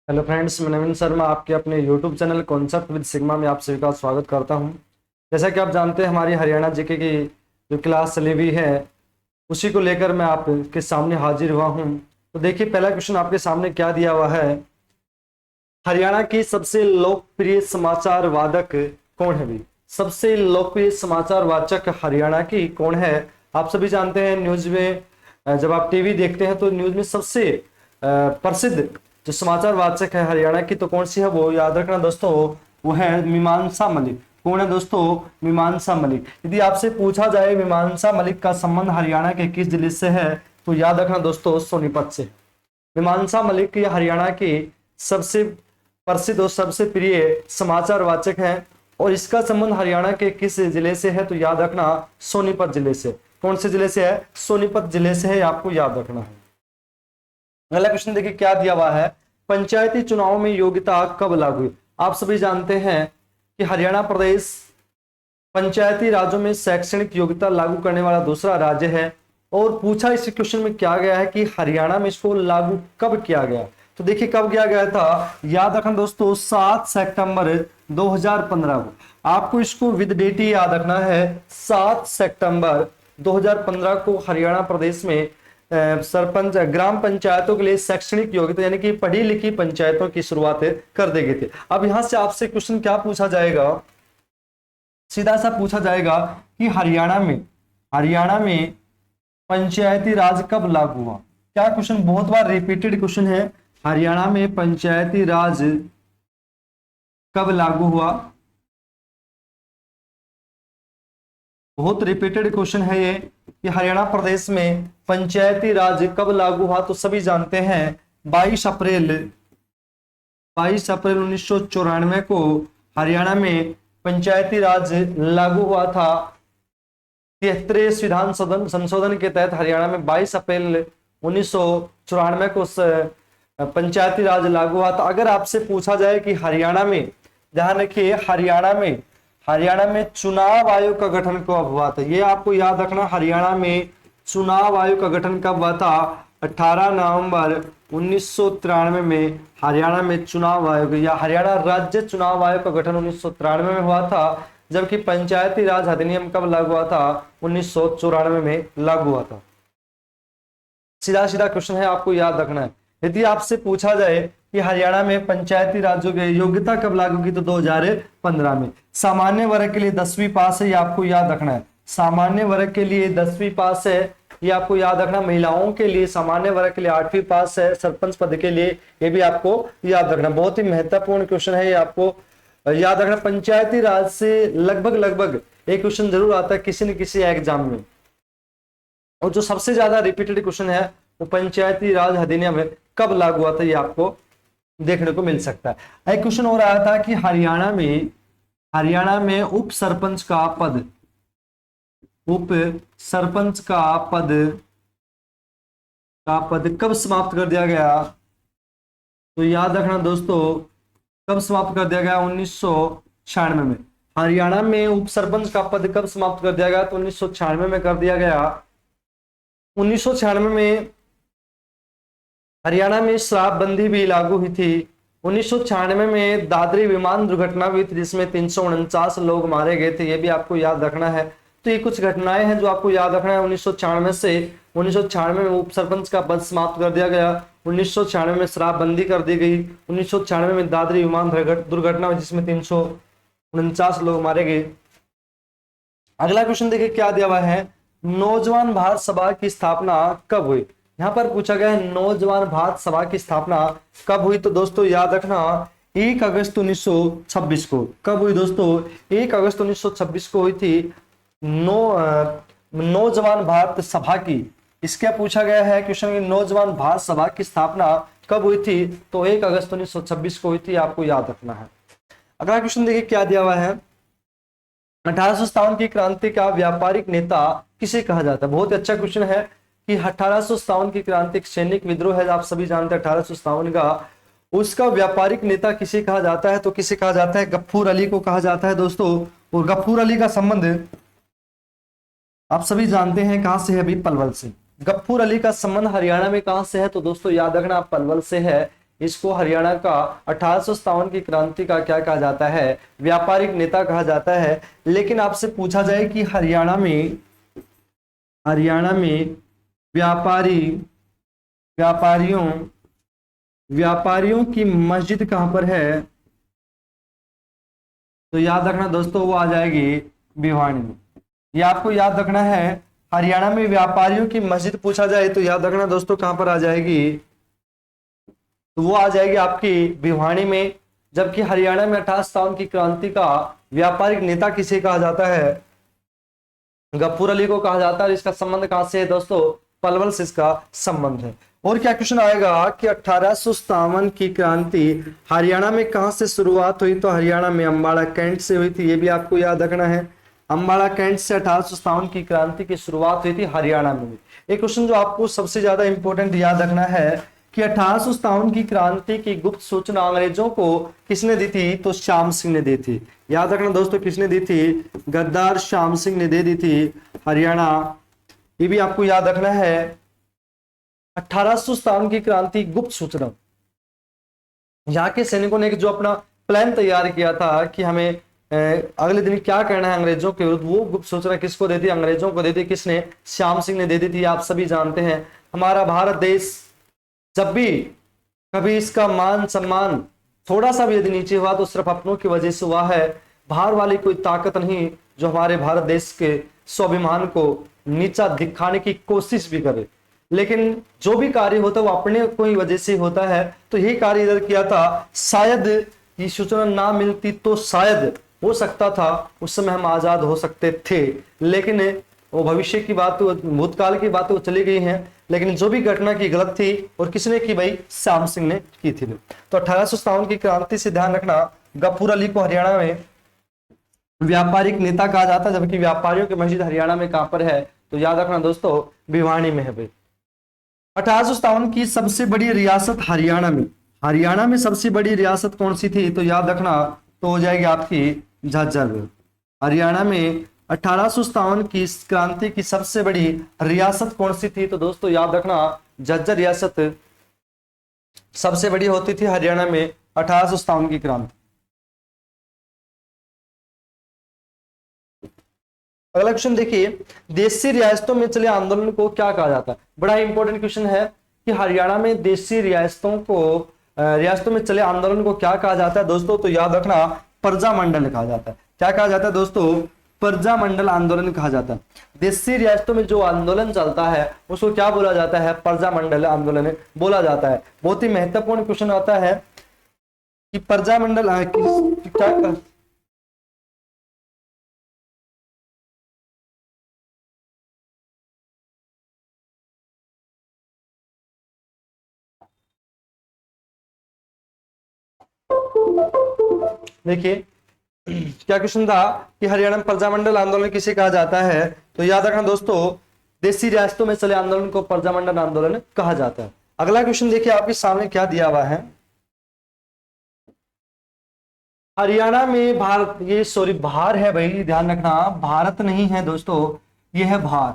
Hello friends, मैं नवीन शर्मा आपके अपने YouTube channel concept with sigma में आप सभी का स्वागत करता हूं। जैसा कि आप जानते हैं, हमारी हरियाणा जीके की जो क्लास चली हुई है उसी को लेकर मैं आपके सामने हाजिर हुआ हूं। तो देखिए, पहला क्वेश्चन आपके सामने क्या दिया हुआ है। हरियाणा की सबसे लोकप्रिय समाचार वादक कौन है भी? सबसे लोकप्रिय समाचार वाचक हरियाणा की कौन है? आप सभी जानते हैं, न्यूज में जब आप टीवी देखते हैं तो न्यूज में सबसे प्रसिद्ध जो समाचार वाचक है हरियाणा की, तो कौन सी है वो याद रखना दोस्तों, वो है मीमांसा मलिक। कौन है दोस्तों? मीमांसा मलिक। यदि आपसे पूछा जाए मीमांसा मलिक का संबंध हरियाणा के किस जिले से है, तो याद रखना दोस्तों, सोनीपत से। मीमांसा मलिक ये हरियाणा की सबसे प्रसिद्ध और सबसे प्रिय समाचार वाचक है और इसका संबंध हरियाणा के किस जिले से है, तो याद रखना सोनीपत जिले से। कौन से जिले से है? सोनीपत जिले से है, आपको याद रखना है। अगला क्वेश्चन देखिए क्या दिया हुआ है। पंचायती चुनाव में योग्यता कब लागू हुई? आप सभी जानते हैं कि हरियाणा प्रदेश पंचायती राज्यों में शैक्षणिक योग्यता लागू करने वाला दूसरा राज्य है। और पूछा इस क्वेश्चन में क्या गया है कि हरियाणा में इसको लागू कब किया गया। तो देखिए कब किया गया था, याद रखना दोस्तों, 7 सितंबर 2015 को। आपको इसको विद डेट ही याद रखना है। 7 सितंबर 2015 को हरियाणा प्रदेश में सरपंच ग्राम पंचायतों के लिए शैक्षणिक योग्यता यानी कि पढ़ी लिखी पंचायतों की शुरुआत कर दी गई थी। अब यहां से आपसे क्वेश्चन क्या पूछा जाएगा, सीधा सा पूछा जाएगा कि हरियाणा में पंचायती राज कब लागू हुआ। क्या क्वेश्चन बहुत बार रिपीटेड क्वेश्चन है, हरियाणा में पंचायती राज कब लागू हुआ। बहुत रिपीटेड क्वेश्चन है ये कि हरियाणा प्रदेश में पंचायती राज कब लागू हुआ। तो सभी जानते हैं 22 अप्रैल 1994 को हरियाणा में पंचायती राज लागू हुआ था। 73 विधान संशोधन के तहत हरियाणा में 22 अप्रैल 1994 को पंचायती राज लागू हुआ था। अगर आपसे पूछा जाए कि हरियाणा में, ध्यान रखिए, हरियाणा में चुनाव आयोग का गठन कब हुआ था, ये आपको याद रखना। हरियाणा में चुनाव आयोग का गठन कब हुआ था? 18 नवंबर 1993 में हरियाणा में चुनाव आयोग या हरियाणा राज्य चुनाव आयोग का गठन 1993 में हुआ था। जबकि पंचायती राज अधिनियम कब लागू हुआ था? 1994 में लागू हुआ था। सीधा सीधा क्वेश्चन है, आपको याद रखना है। यदि आपसे पूछा जाए कि हरियाणा में पंचायती राज्यों की योग्यता कब लागू की, तो 2015 में। सामान्य वर्ग के लिए 10वीं पास है, ये आपको याद रखना है। सामान्य वर्ग के लिए 10वीं पास है, ये आपको याद रखना। महिलाओं के लिए सामान्य वर्ग के लिए 8वीं पास है, सरपंच पद के लिए, ये भी आपको याद रखना। बहुत ही महत्वपूर्ण क्वेश्चन है, ये आपको याद रखना। पंचायती राज से लगभग एक क्वेश्चन जरूर आता है किसी न किसी एग्जाम में, और जो सबसे ज्यादा रिपीटेड क्वेश्चन है वो पंचायती राज अधिनियम कब लागू हुआ था, ये आपको देखने को मिल सकता है। एक क्वेश्चन हो रहा था कि हरियाणा में उप सरपंच का पद कब समाप्त कर दिया गया। तो याद रखना दोस्तों, कब समाप्त कर दिया गया? 1996 में। हरियाणा में उप सरपंच का पद कब समाप्त कर दिया गया? तो 1996 में कर दिया गया। 1996 में हरियाणा में शराबबंदी भी लागू हुई थी। 1996 में दादरी विमान दुर्घटना हुई थी जिसमें 349 लोग मारे गए थे, ये भी आपको याद रखना है। तो ये कुछ घटनाएं हैं जो आपको याद रखना है। 1996 से 1996 में उप सरपंच का पद समाप्त कर दिया गया। 1996 में शराबबंदी कर दी गई। 1996 में दादरी विमान दुर्घटना हुई जिसमें 349 लोग मारे गए। अगला क्वेश्चन देखिए क्या दिया हुआ है। नौजवान भारत सभा की स्थापना कब हुई? यहां पर पूछा गया है नौजवान भारत सभा की स्थापना कब हुई। तो दोस्तों याद रखना 1 अगस्त 1926 को। कब हुई दोस्तों? 1 अगस्त 1926 को हुई थी नौजवान भारत सभा की। इसका पूछा गया है क्वेश्चन की नौजवान भारत सभा की स्थापना कब हुई थी, तो 1 अगस्त 1926 को हुई थी, आपको याद रखना है। अगला क्वेश्चन देखिए क्या दिया हुआ है। 1857 की क्रांति का व्यापारिक नेता किसे कहा जाता है? बहुत अच्छा क्वेश्चन है कि 1857 की क्रांति सैनिक विद्रोह है, आप सभी जानते हैं 1857 का। उसका व्यापारिक नेता किसे कहा जाता है? तो किसे कहा जाता है? गफूर अली को कहा जाता है दोस्तों। और गफूर अली का संबंध आप सभी जानते हैं कहां से है? अभी पलवल से। गफूर अली का संबंध हरियाणा में कहां से है? तो दोस्तों याद रखना पलवल से है। इसको हरियाणा का 1857 की क्रांति का क्या कहा जाता है, व्यापारिक नेता कहा जाता है। लेकिन आपसे पूछा जाए कि हरियाणा में व्यापारियों की मस्जिद कहां पर है, तो याद रखना दोस्तों वो आ जाएगी भिवानी में। ये आपको याद रखना है, हरियाणा में व्यापारियों की मस्जिद पूछा जाए तो याद रखना दोस्तों कहां पर आ जाएगी, तो वो आ जाएगी आपकी भिवानी में। जबकि हरियाणा में 1857 की क्रांति का व्यापारिक नेता किसे कहा जाता है, गफूर अली को कहा जाता है। इसका संबंध कहां से है दोस्तों, पलवल से इसका संबंध है। और क्या क्वेश्चन आएगा कि 1857 की क्रांति हरियाणा में कहां से शुरुआत हुई, तो हरियाणा में अम्बाड़ा कैंट से हुई थी। ये भी आपको याद रखना है, अम्बाड़ा कैंट से 1857 की क्रांति की शुरुआत हुई थी हरियाणा में भी। एक क्वेश्चन जो आपको सबसे ज्यादा इंपॉर्टेंट याद रखना है कि 1857 की क्रांति की गुप्त सूचना अंग्रेजों को किसने दी थी, तो श्याम सिंह ने दी थी। याद रखना दोस्तों किसने दी थी, गद्दार श्याम सिंह ने दे दी थी हरियाणा। ये भी आपको याद रखना है, 1857 की क्रांति गुप्त सूचना, यहाँ के सैनिकों ने जो अपना प्लान तैयार किया था कि हमें अगले दिन क्या करना है अंग्रेजों के विरुद्ध, वो गुप्त सूचना किसको देती, अंग्रेजों को देती। किसने, श्याम सिंह ने दे दी थी। आप सभी जानते हैं हमारा भारत देश जब भी कभी इसका मान सम्मान थोड़ा सा भी यदि नीचे हुआ तो सिर्फ अपनों की वजह से हुआ है। बाहर वाली कोई ताकत नहीं जो हमारे भारत देश के स्वाभिमान को नीचा दिखाने की कोशिश भी करे, लेकिन जो भी कार्य होता है वो अपने कोई वजह से होता है। तो यही कार्य इधर किया था। शायद ये सूचना ना मिलती तो शायद हो सकता था उस समय हम आजाद हो सकते थे, लेकिन वो भविष्य की बात, भूतकाल की बात वो चली गई हैं। लेकिन जो भी घटना की गलत थी और किसने की भाई, श्याम सिंह ने की थी। तो 1857 की क्रांति से ध्यान रखना, गफूर अली को हरियाणा में व्यापारिक नेता कहा जाता है, जबकि व्यापारियों की मस्जिद हरियाणा में कहां पर है, तो याद रखना दोस्तों भिवानी में है भाई। 1857 की सबसे बड़ी रियासत हरियाणा में सबसे बड़ी रियासत कौन सी थी, तो याद रखना तो हो जाएगी आपकी झज्जर। हरियाणा में 1857 की क्रांति की सबसे बड़ी रियासत कौन सी थी, तो दोस्तों याद रखना झज्जर रियासत सबसे बड़ी होती थी हरियाणा में 1857 की क्रांति। अगला क्वेश्चन देखिए, देशी रियासतों में चले आंदोलन को क्या कहा जाता है। बड़ा इंपॉर्टेंट क्वेश्चन है कि हरियाणा में देशी रियासतों में चले आंदोलन को क्या कहा जाता है दोस्तों, तो याद रखना प्रजामंडल कहा जाता है। क्या कहा जाता है दोस्तों, प्रजामंडल आंदोलन कहा जाता है। देशी रियासतों में जो आंदोलन चलता है उसको क्या बोला जाता है, प्रजामंडल आंदोलन बोला जाता है। बहुत ही महत्वपूर्ण क्वेश्चन आता है कि प्रजामंडल क्या, देखिए क्या क्वेश्चन था कि हरियाणा में प्रजामंडल आंदोलन किसे कहा जाता है, तो याद रखना दोस्तों देशी रियासतों में चले आंदोलन को प्रजामंडल आंदोलन कहा जाता है। अगला क्वेश्चन देखिए आपके सामने क्या दिया हुआ है, हरियाणा में भार है भाई, ध्यान रखना भारत नहीं है दोस्तों, यह है भार।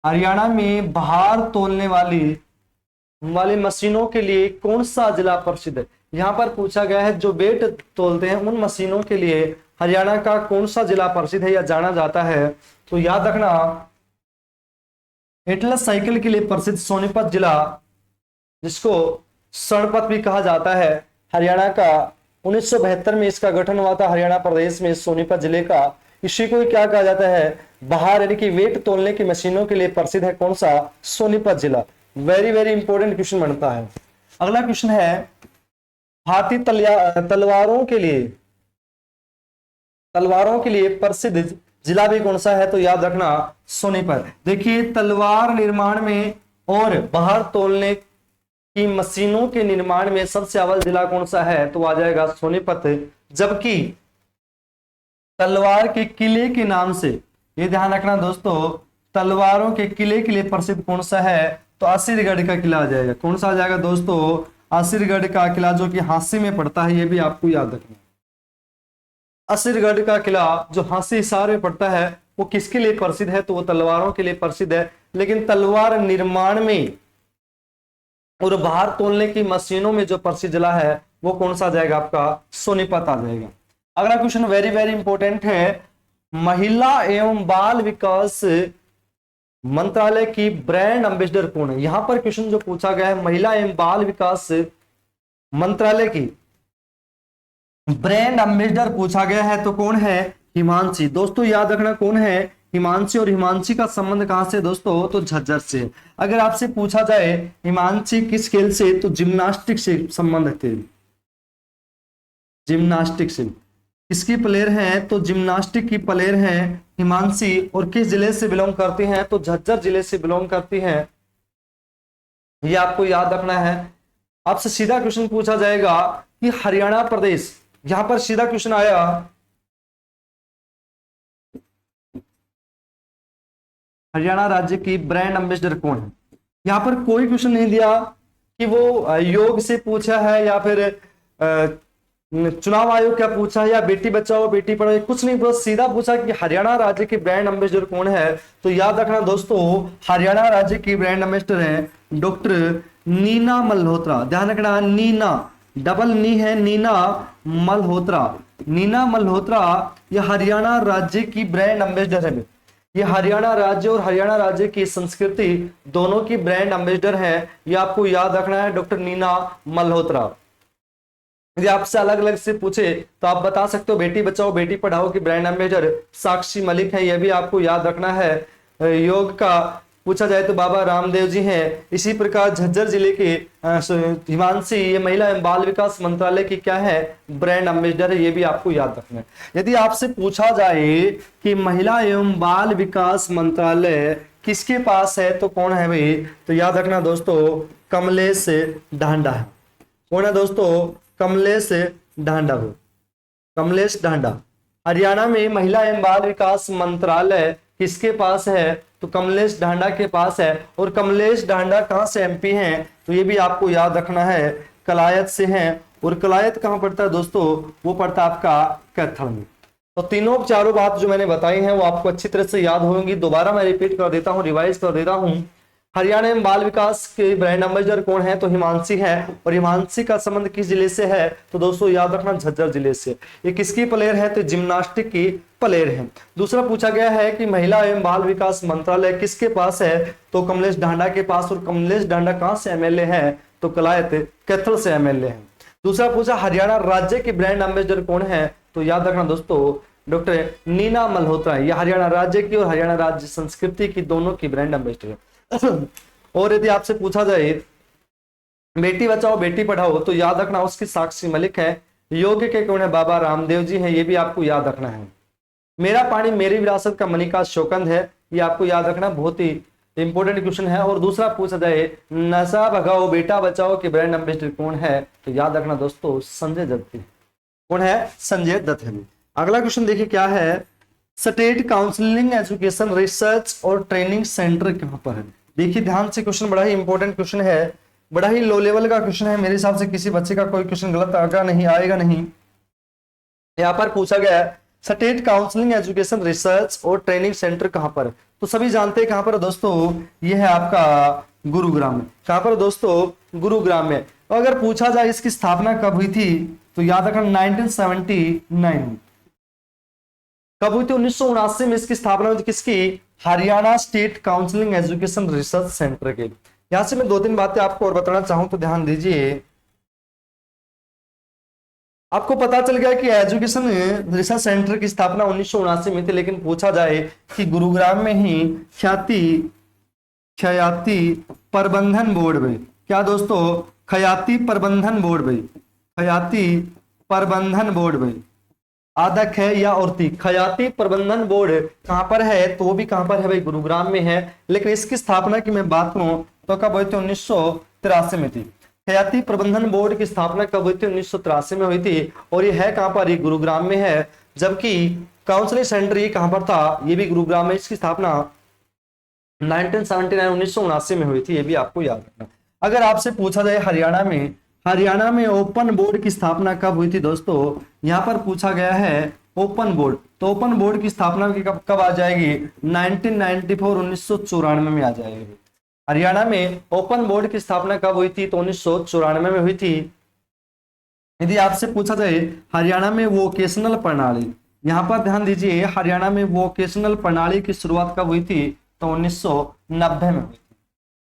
हरियाणा में भार तोलने वाली मशीनों के लिए कौन सा जिला प्रसिद्ध है। यहाँ पर पूछा गया है जो वेट तोलते हैं उन मशीनों के लिए हरियाणा का कौन सा जिला प्रसिद्ध है या जाना जाता है, तो याद रखना एटलस साइकिल के लिए प्रसिद्ध सोनीपत जिला, जिसको स्वर्णपत भी कहा जाता है, हरियाणा का 1972 में इसका गठन हुआ था हरियाणा प्रदेश में सोनीपत जिले का। इसी को क्या कहा जाता है, भार यानी कि वेट तोलने की मशीनों के लिए प्रसिद्ध है कौन सा, सोनीपत जिला। वेरी वेरी इंपॉर्टेंट क्वेश्चन बनता है। अगला क्वेश्चन है हाथी तलवारों के लिए प्रसिद्ध जिला भी कौन सा है, तो याद रखना सोनीपत। देखिए तलवार निर्माण में और भार तोलने की मशीनों के निर्माण में सबसे अव्वल जिला कौन सा है, तो आ जाएगा सोनीपत। जबकि तलवार के किले के नाम से, ये ध्यान रखना दोस्तों, तलवारों के किले के लिए प्रसिद्ध कौन सा है, तो असीरगढ़ का किला आ जाएगा। कौन सा आ जाएगा दोस्तों, असीरगढ़ का किला, जो कि हांसी में पड़ता है, ये भी आपको याद रखना। असीरगढ़ का किला जो हांसी हिसार में पड़ता है वो किसके लिए प्रसिद्ध है, तो वो तलवारों के लिए प्रसिद्ध है। लेकिन तलवार निर्माण में और भार तोलने की मशीनों में जो प्रसिद्ध जिला है वो कौन सा आ जाएगा आपका, सोनीपत आ जाएगा। अगला क्वेश्चन वेरी वेरी इंपॉर्टेंट है, महिला एवं बाल विकास मंत्रालय की ब्रांड एम्बेसडर कौन है। यहां पर क्वेश्चन जो पूछा गया है, महिला एवं बाल विकास मंत्रालय की ब्रांड एम्बेसडर पूछा गया है, तो कौन है, हिमांशी। दोस्तों याद रखना कौन है, हिमांशी। और हिमांशी का संबंध कहां से दोस्तों, तो झज्जर से। अगर आपसे पूछा जाए हिमांशी किस खेल से, तो जिम्नास्टिक से संबंध थे, जिम्नास्टिक से। किसकी प्लेयर हैं, तो जिम्नास्टिक की प्लेयर हैं हिमांशी। और किस जिले से बिलोंग करती हैं, तो झज्जर जिले से बिलोंग करती हैं, ये आपको याद रखना है। आपसे सीधा क्वेश्चन पूछा जाएगा कि हरियाणा प्रदेश, यहां पर सीधा क्वेश्चन आया, हरियाणा राज्य की ब्रांड एम्बेसडर कौन है। यहां पर कोई क्वेश्चन नहीं दिया कि वो योग से पूछा है या फिर चुनाव आयोग क्या पूछा है या बेटी बचाओ बेटी पढ़ाओ, कुछ नहीं, बस सीधा पूछा कि हरियाणा राज्य की ब्रांड एम्बेसडर कौन है। तो याद रखना दोस्तों, हरियाणा राज्य की ब्रांड एम्बेसडर है डॉक्टर नीना मल्होत्रा। ध्यान रखना, नीना, डबल नी है, नीना मल्होत्रा। नीना मल्होत्रा ये हरियाणा राज्य की ब्रांड एम्बेसडर है। ये हरियाणा राज्य और हरियाणा राज्य की संस्कृति दोनों की ब्रांड एम्बेसडर है, ये आपको याद रखना है, डॉक्टर नीना मल्होत्रा। यदि आपसे अलग अलग से पूछे तो आप बता सकते हो बेटी बचाओ बेटी पढ़ाओ की ब्रांड एम्बेसडर साक्षी मलिक है, यह भी आपको याद रखना है। योग का पूछा जाए तो बाबा रामदेव जी हैं। इसी प्रकार झज्जर जिले के हिमांशी, ये महिला एवं बाल विकास मंत्रालय की क्या है, ब्रांड एम्बेसडर है, ये भी आपको याद रखना है। यदि आपसे पूछा जाए कि महिला एवं बाल विकास मंत्रालय किसके पास है, तो कौन है भाई, तो याद रखना दोस्तों, कमलेश ढांडा है। कौन है दोस्तों, कमलेश ढांडा हो, कमलेश ढांडा। हरियाणा में महिला एवं बाल विकास मंत्रालय किसके पास है, तो कमलेश ढांडा के पास है। और कमलेश ढांडा कहां से एमपी हैं, तो ये भी आपको याद रखना है, कलायत से हैं। और कलायत कहां पड़ता है दोस्तों, वो पड़ता है आपका कैथल में। तो तीनों चारों बात जो मैंने बताई हैं वो आपको अच्छी तरह से याद होंगी। दोबारा मैं रिपीट कर देता हूं, रिवाइज कर देता हूं। हरियाणा में बाल विकास के ब्रांड एम्बेसडर कौन है, तो हिमांशी है। और हिमांशी का संबंध किस जिले से है, तो दोस्तों याद रखना झज्जर जिले से। ये किसकी प्लेयर है, तो जिम्नास्टिक की प्लेयर है। दूसरा पूछा गया है कि महिला एवं बाल विकास मंत्रालय किसके पास है, तो कमलेश ढांडा के पास। और कमलेश ढांडा कहां से एमएलए है, तो कलायत कैथल से एमएलए है। दूसरा पूछा हरियाणा राज्य की ब्रांड एम्बेसडर कौन है, तो याद रखना दोस्तों डॉक्टर नीना मल्होत्रा। यह हरियाणा राज्य की और हरियाणा राज्य संस्कृति की दोनों की ब्रांड एम्बेसडर है। और यदि आपसे पूछा जाए बेटी बचाओ बेटी पढ़ाओ, तो याद रखना उसकी साक्षी मलिक है। योग के कौन है, बाबा रामदेव जी हैं, ये भी आपको याद रखना है। मेरा पानी मेरी विरासत का मनिका शोकंद है, ये आपको याद रखना, बहुत ही इंपॉर्टेंट क्वेश्चन है। और दूसरा पूछा जाए नशा भगाओ बेटा बचाओ के ब्रांड एम्बेसडर कौन है, तो याद रखना दोस्तों संजय दत्त। कौन है, संजय दत्त है। अगला क्वेश्चन देखिए क्या है, स्टेट काउंसलिंग एजुकेशन रिसर्च और ट्रेनिंग सेंटर कहां पर है। देखिए ध्यान से, क्वेश्चन बड़ा ही इंपॉर्टेंट क्वेश्चन है, बड़ा ही लो लेवल का क्वेश्चन है। मेरे हिसाब से किसी बच्चे का कोई क्वेश्चन गलत आएगा नहीं। यहाँ पर पूछा गया है स्टेट काउंसलिंग एजुकेशन रिसर्च और ट्रेनिंग सेंटर कहां पर है, तो सभी जानते हैं कहां पर दोस्तों, ये है आपका गुरुग्राम में। कहां पर दोस्तों, गुरुग्राम में। तो अगर पूछा जाए इसकी स्थापना कब हुई थी, तो याद रखना 1979 कब हुई थी, 1979 में इसकी स्थापना हुई थी। किसकी, Haryana state counselling education research centre के। यहां से मैं दो तीन बातें आपको और बताना चाहूं तो ध्यान दीजिए। आपको पता चल गया कि एजुकेशन रिसर्च सेंटर की स्थापना 1979 में थी, लेकिन पूछा जाए कि गुरुग्राम में ही ख्याति प्रबंधन बोर्ड में, क्या दोस्तों, ख्याति प्रबंधन बोर्ड में, ख्याति प्रबंधन बोर्ड में आदक है या औरती, ख्याति प्रबंधन बोर्ड कहां पर है, तो वो भी कहां पर है भाई, गुरुग्राम में है। लेकिन इसकी स्थापना की मैं बात करूं तो कब हुई थी, 1983 में थी। ख्याति प्रबंधन बोर्ड की स्थापना कब हुई थी, 1983 में हुई थी। और ये है कहां पर, ये गुरुग्राम में है। जबकि काउंसलिंग सेंटर ये कहां पर था, ये भी गुरुग्राम में। इसकी स्थापना 1979 में हुई थी, ये भी आपको याद रखना। अगर आपसे पूछा जाए हरियाणा में ओपन बोर्ड की स्थापना कब हुई थी दोस्तों, यहां पर पूछा गया है ओपन बोर्ड, तो ओपन बोर्ड की स्थापना की कब आ जाएगी, 1994 1994 में आ जाएगी। हरियाणा में ओपन बोर्ड की स्थापना कब हुई थी? तो 1994 में हुई थी। यदि आपसे पूछा जाए हरियाणा में वोकेशनल प्रणाली, यहां पर ध्यान दीजिए, हरियाणा में वोकेशनल प्रणाली की शुरुआत कब हुई थी? तो 1990 में हुई थी।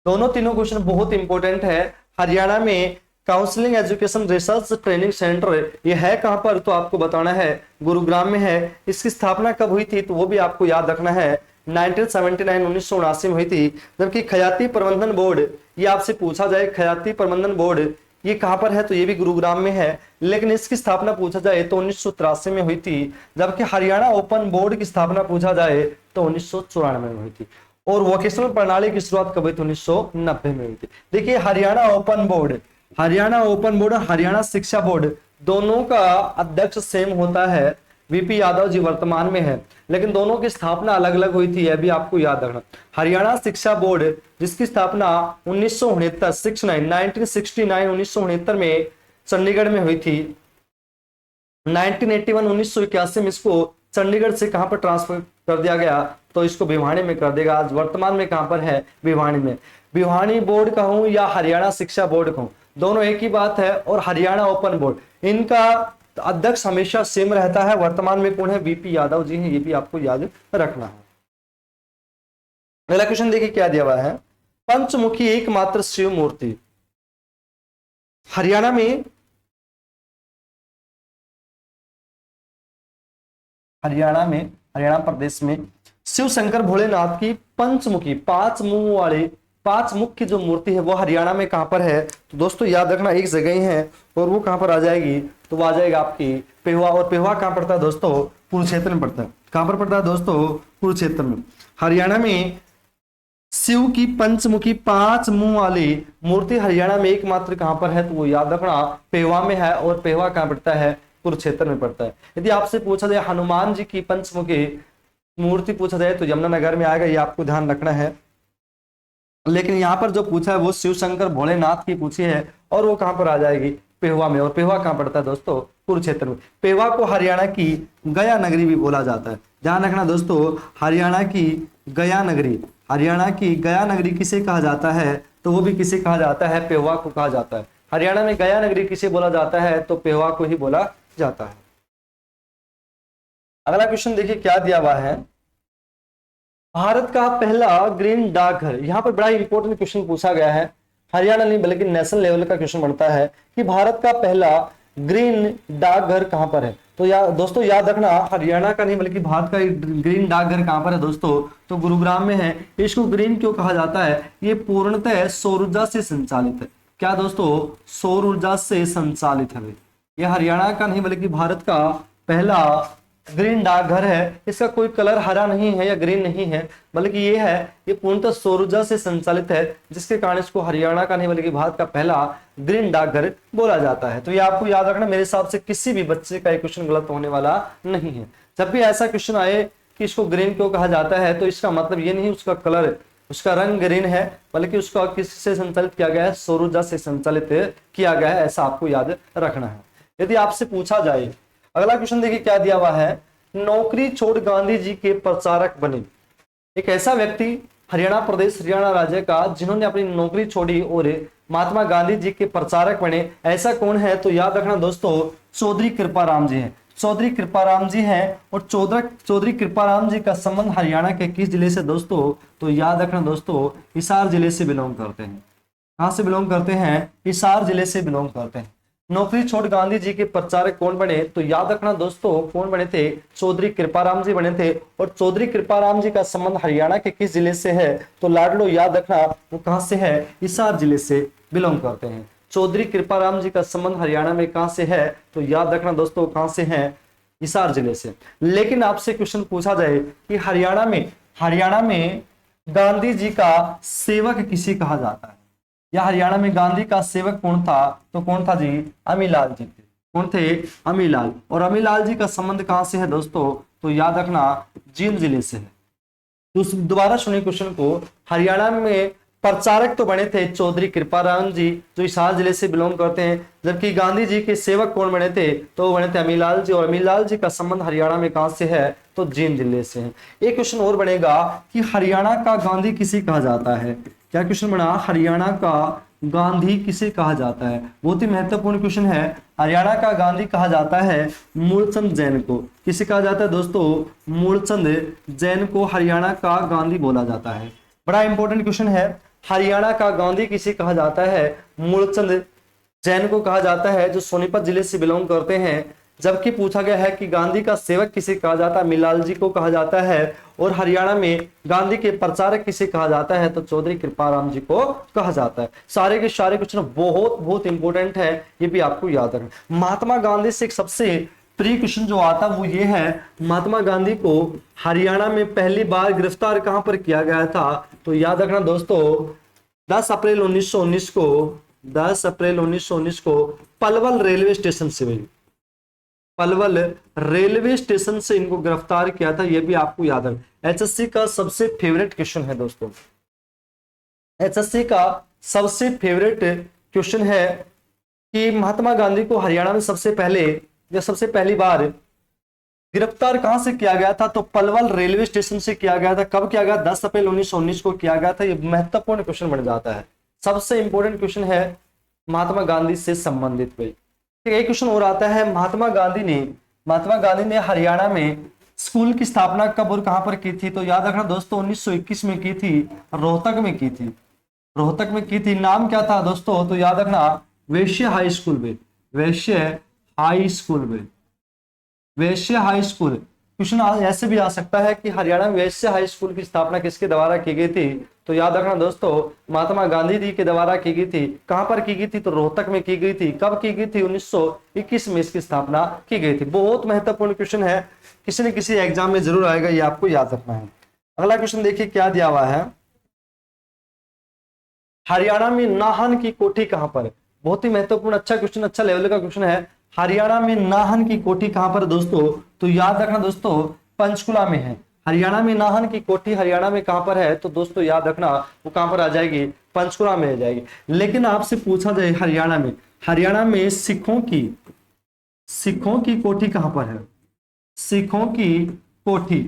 दोनों तीनों क्वेश्चन बहुत इंपॉर्टेंट है। हरियाणा में counselling education research training centre ये है कहां पर? तो आपको बताना है गुरुग्राम में है। इसकी स्थापना कब हुई थी? तो वो भी आपको याद रखना है 1979 1979 में हुई थी। जबकि खयाती प्रबंधन बोर्ड, ये आपसे पूछा जाए खयाती प्रबंधन बोर्ड ये कहां पर है? तो ये भी गुरुग्राम में है, लेकिन इसकी स्थापना पूछा जाए तो 1983 में हुई थी। जबकि हरियाणा ओपन बोर्ड की स्थापना पूछा जाए तो 1994 में हुई थी। और वोकेशनल प्रणाली की शुरुआत कब हुई थी? 1990 में हुई थी। देखिए Haryana open board, Haryana open board और हरियाणा शिक्षा बोर्ड दोनों का अध्यक्ष सेम होता है, वीपी यादव जी वर्तमान में है, लेकिन दोनों की स्थापना अलग अलग हुई थी, यह भी आपको याद रखना। हरियाणा शिक्षा बोर्ड जिसकी स्थापना 1969 में चंडीगढ़ में हुई थी। 1981 में इसको चंडीगढ़ से कहां पर ट्रांसफर कर दिया गया? तो इसको भिवानी में कर देगा। आज वर्तमान में कहां पर है? भिवानी में। भिवानी बोर्ड कहूं या हरियाणा शिक्षा बोर्ड कहूं, दोनों एक ही बात है। और हरियाणा ओपन बोर्ड इनका अध्यक्ष हमेशा सेम रहता है। वर्तमान में कौन है? वीपी यादव जी हैं, ये भी आपको याद रखना है। अगला क्वेश्चन देखिए क्या दिया हुआ है। पंचमुखी एकमात्र शिव मूर्ति हरियाणा में, हरियाणा प्रदेश में शिव शंकर भोलेनाथ की पंचमुखी, पांच मुंह वाली, पांच मुख की जो मूर्ति है वो हरियाणा में कहां पर है? तो दोस्तों याद रखना एक जगह ही है, और वो कहां पर आ जाएगी? तो वो आ जाएगा आपकी पेहुआ। और पेहुआ कहां पड़ता है दोस्तों? कुरुक्षेत्र में पड़ता है। कहां पर पड़ता है दोस्तों? कुरुक्षेत्र में। हरियाणा में शिव की पंचमुखी पांच मुंह वाली मूर्ति हरियाणा में एकमात्र कहां पर है? तो वो याद रखना पेहुआ में है। और पेहुआ कहां पड़ता है? कुरुक्षेत्र में पड़ता है। यदि आपसे पूछा जाए हनुमान जी की पंचमुखी मूर्ति पूछा जाए तो यमुनानगर में आएगा, ये आपको ध्यान रखना है। लेकिन यहाँ पर जो पूछा है वो शिव शंकर भोलेनाथ की पूछी है, और वो कहां पर आ जाएगी? पेहुआ में। और पेहुआ कहां पड़ता है दोस्तों? कुरुक्षेत्र में। पेहुआ को हरियाणा की गया नगरी भी बोला जाता है। ध्यान रखना दोस्तों, हरियाणा की गया नगरी, हरियाणा की गया नगरी किसे कहा जाता है? तो वो भी किसे कहा जाता है? पेहुआ को कहा जाता है। हरियाणा में गया नगरी किसे बोला जाता है? तो पेहुआ को ही बोला जाता है। अगला क्वेश्चन देखिए क्या दिया हुआ है। भारत का पहला ग्रीन डाकघर, यहां पर बड़ा इंपॉर्टेंट क्वेश्चन पूछा गया है। हरियाणा नहीं बल्कि नेशनल लेवल का क्वेश्चन बनता है कि भारत का पहला ग्रीन डाकघर कहां पर है? तो दोस्तों याद रखना, हरियाणा का नहीं बल्कि भारत का ग्रीन डाकघर कहां पर है दोस्तों? तो गुरुग्राम में है। इसको ग्रीन क्यों कहा जाता है? ये पूर्णतः सौर ऊर्जा से संचालित है। क्या दोस्तों? सौर ऊर्जा से संचालित है। यह हरियाणा का नहीं बल्कि भारत का पहला ग्रीन डाकघर है। इसका कोई कलर हरा नहीं है या ग्रीन नहीं है, बल्कि ये है, ये पूर्णतः सौर ऊर्जा से संचालित है, जिसके कारण इसको हरियाणा का नहीं बल्कि भारत का पहला ग्रीन डाकघर बोला जाता है। तो ये आपको याद रखना, मेरे हिसाब से किसी भी बच्चे का ये क्वेश्चन गलत होने वाला नहीं है। जब भी ऐसा क्वेश्चन आए कि इसको ग्रीन क्यों कहा जाता है, तो इसका मतलब ये नहीं उसका कलर, उसका रंग ग्रीन है, बल्कि उसका किससे संचालित किया गया है? सौर ऊर्जा से संचालित किया गया है, ऐसा आपको याद रखना है। यदि आपसे पूछा जाए, अगला क्वेश्चन देखिए क्या दिया हुआ है। नौकरी छोड़ गांधी जी के प्रचारक बने एक ऐसा व्यक्ति हरियाणा प्रदेश, हरियाणा राज्य का, जिन्होंने अपनी नौकरी छोड़ी और महात्मा गांधी जी के प्रचारक बने, ऐसा कौन है? तो याद रखना दोस्तों, चौधरी कृपाराम जी हैं। चौधरी कृपाराम जी हैं। और चौधरी कृपाराम जी का संबंध हरियाणा के किस जिले से दोस्तों? तो याद रखना दोस्तों, हिसार जिले से बिलोंग करते हैं। कहां से बिलोंग करते हैं? हिसार जिले से बिलोंग करते हैं। नौकरी छोड़ गांधी जी के प्रचारक कौन बने? तो याद रखना दोस्तों, कौन बने थे? चौधरी कृपाराम जी बने थे। और चौधरी कृपाराम जी का संबंध हरियाणा के किस जिले से है? तो लाडलो याद रखना, वो कहां से है? हिसार जिले से बिलोंग करते हैं। चौधरी कृपाराम जी का संबंध हरियाणा में कहां से है? तो याद रखना दोस्तों, कहां से है? हिसार जिले से। लेकिन आपसे क्वेश्चन पूछा जाए कि हरियाणा में गांधी जी का सेवक किसे कहा जाता है, या हरियाणा में गांधी का सेवक कौन था? तो कौन था जी? अमीलाल जी थे। कौन थे? अमीलाल। और अमीलाल जी का संबंध कहां से है दोस्तों? तो याद रखना, जींद जिले से है। तो दोबारा सुनिए क्वेश्चन को। हरियाणा में प्रचारक तो बने थे चौधरी कृपाराम जी, जो हिसार जिले से बिलोंग करते हैं, जबकि गांधी जी के सेवक कौन बने थे? तो बने थे अमीलाल जी। और अमीलाल जी का संबंध हरियाणा में कहां से है? तो जींद जिले से है। एक क्वेश्चन और बनेगा कि हरियाणा का गांधी किसे कहा जाता है? क्या क्वेश्चन बना, हरियाणा का गांधी किसे कहा जाता है। बहुत ही महत्वपूर्ण क्वेश्चन है। हरियाणा का गांधी कहा जाता है मूलचंद जैन को। किसे कहा जाता है दोस्तों, मूलचंद जैन को हरियाणा का गांधी बोला जाता है। बड़ा इंपॉर्टेंट क्वेश्चन है। हरियाणा का गांधी किसे कहा जाता है, मूलचंद जैन को कहा जाता है, जो सोनीपत जिले से बिलोंग करते हैं। जबकि पूछा गया है कि गांधी का सेवक किसे कहा जाता है, मिलाल जी को कहा जाता है। और हरियाणा में गांधी के प्रचारक किसे कहा जाता है, तो चौधरी कृपाराम जी को कहा जाता है। सारे के सारे क्वेश्चन बहुत बहुत इंपॉर्टेंट है, ये भी आपको याद रखना। महात्मा गांधी से एक सबसे प्रिय क्वेश्चन जो आता वो ये है, महात्मा गांधी को हरियाणा में पहली बार गिरफ्तार कहां पर किया गया था, तो याद रखना दोस्तों 10 अप्रैल 1919 को 10 अप्रैल 1919 को पलवल रेलवे स्टेशन से हुई। पलवल रेलवे स्टेशन से इनको गिरफ्तार किया था, यह भी आपको याद है। एचएससी का सबसे फेवरेट क्वेश्चन है दोस्तों, एचएससी का सबसे फेवरेट क्वेश्चन है कि महात्मा गांधी को हरियाणा में सबसे पहली बार गिरफ्तार कहां से किया गया था, तो पलवल रेलवे स्टेशन से किया गया था। कब किया गया, 10 अप्रैल 1919 को किया गया था। यह महत्वपूर्ण क्वेश्चन बन जाता है, सबसे इंपॉर्टेंट क्वेश्चन है महात्मा गांधी से संबंधित हुए। एक क्वेश्चन और आता है, महात्मा गांधी ने हरियाणा में स्कूल की स्थापना कब और कहां पर की थी, तो याद रखना दोस्तों 1921 में की थी, रोहतक में की थी। रोहतक में की थी। नाम क्या था दोस्तों, तो याद रखना वैश्य हाई स्कूल में, वैश्य हाई स्कूल में, वैश्य हाई स्कूल। क्वेश्चन ऐसे भी आ सकता है कि हरियाणा में वैश्य हाई स्कूल की स्थापना किसके द्वारा की गई थी, तो याद रखना दोस्तों महात्मा गांधी जी के द्वारा की गई थी। कहां पर की गई थी, तो रोहतक में की गई थी। कब की गई थी, 1921 में इसकी स्थापना की गई थी। बहुत महत्वपूर्ण क्वेश्चन है, किसी न किसी एग्जाम में जरूर आएगा, ये आपको याद रखना है। अगला क्वेश्चन देखिए क्या दिया हुआ है, हरियाणा में नाहन की कोठी कहां पर। बहुत ही महत्वपूर्ण अच्छा क्वेश्चन, अच्छा लेवल का क्वेश्चन है। हरियाणा में नाहन की कोठी कहां पर दोस्तों, तो याद रखना दोस्तों पंचकुला में है। हरियाणा में नाहन की कोठी हरियाणा में कहां पर है, तो दोस्तों याद रखना वो कहां पर आ जाएगी, पंचकुला में आ जाएगी। लेकिन आपसे पूछा जाए हरियाणा में सिखों की कोठी कहां पर है, सिखों की कोठी,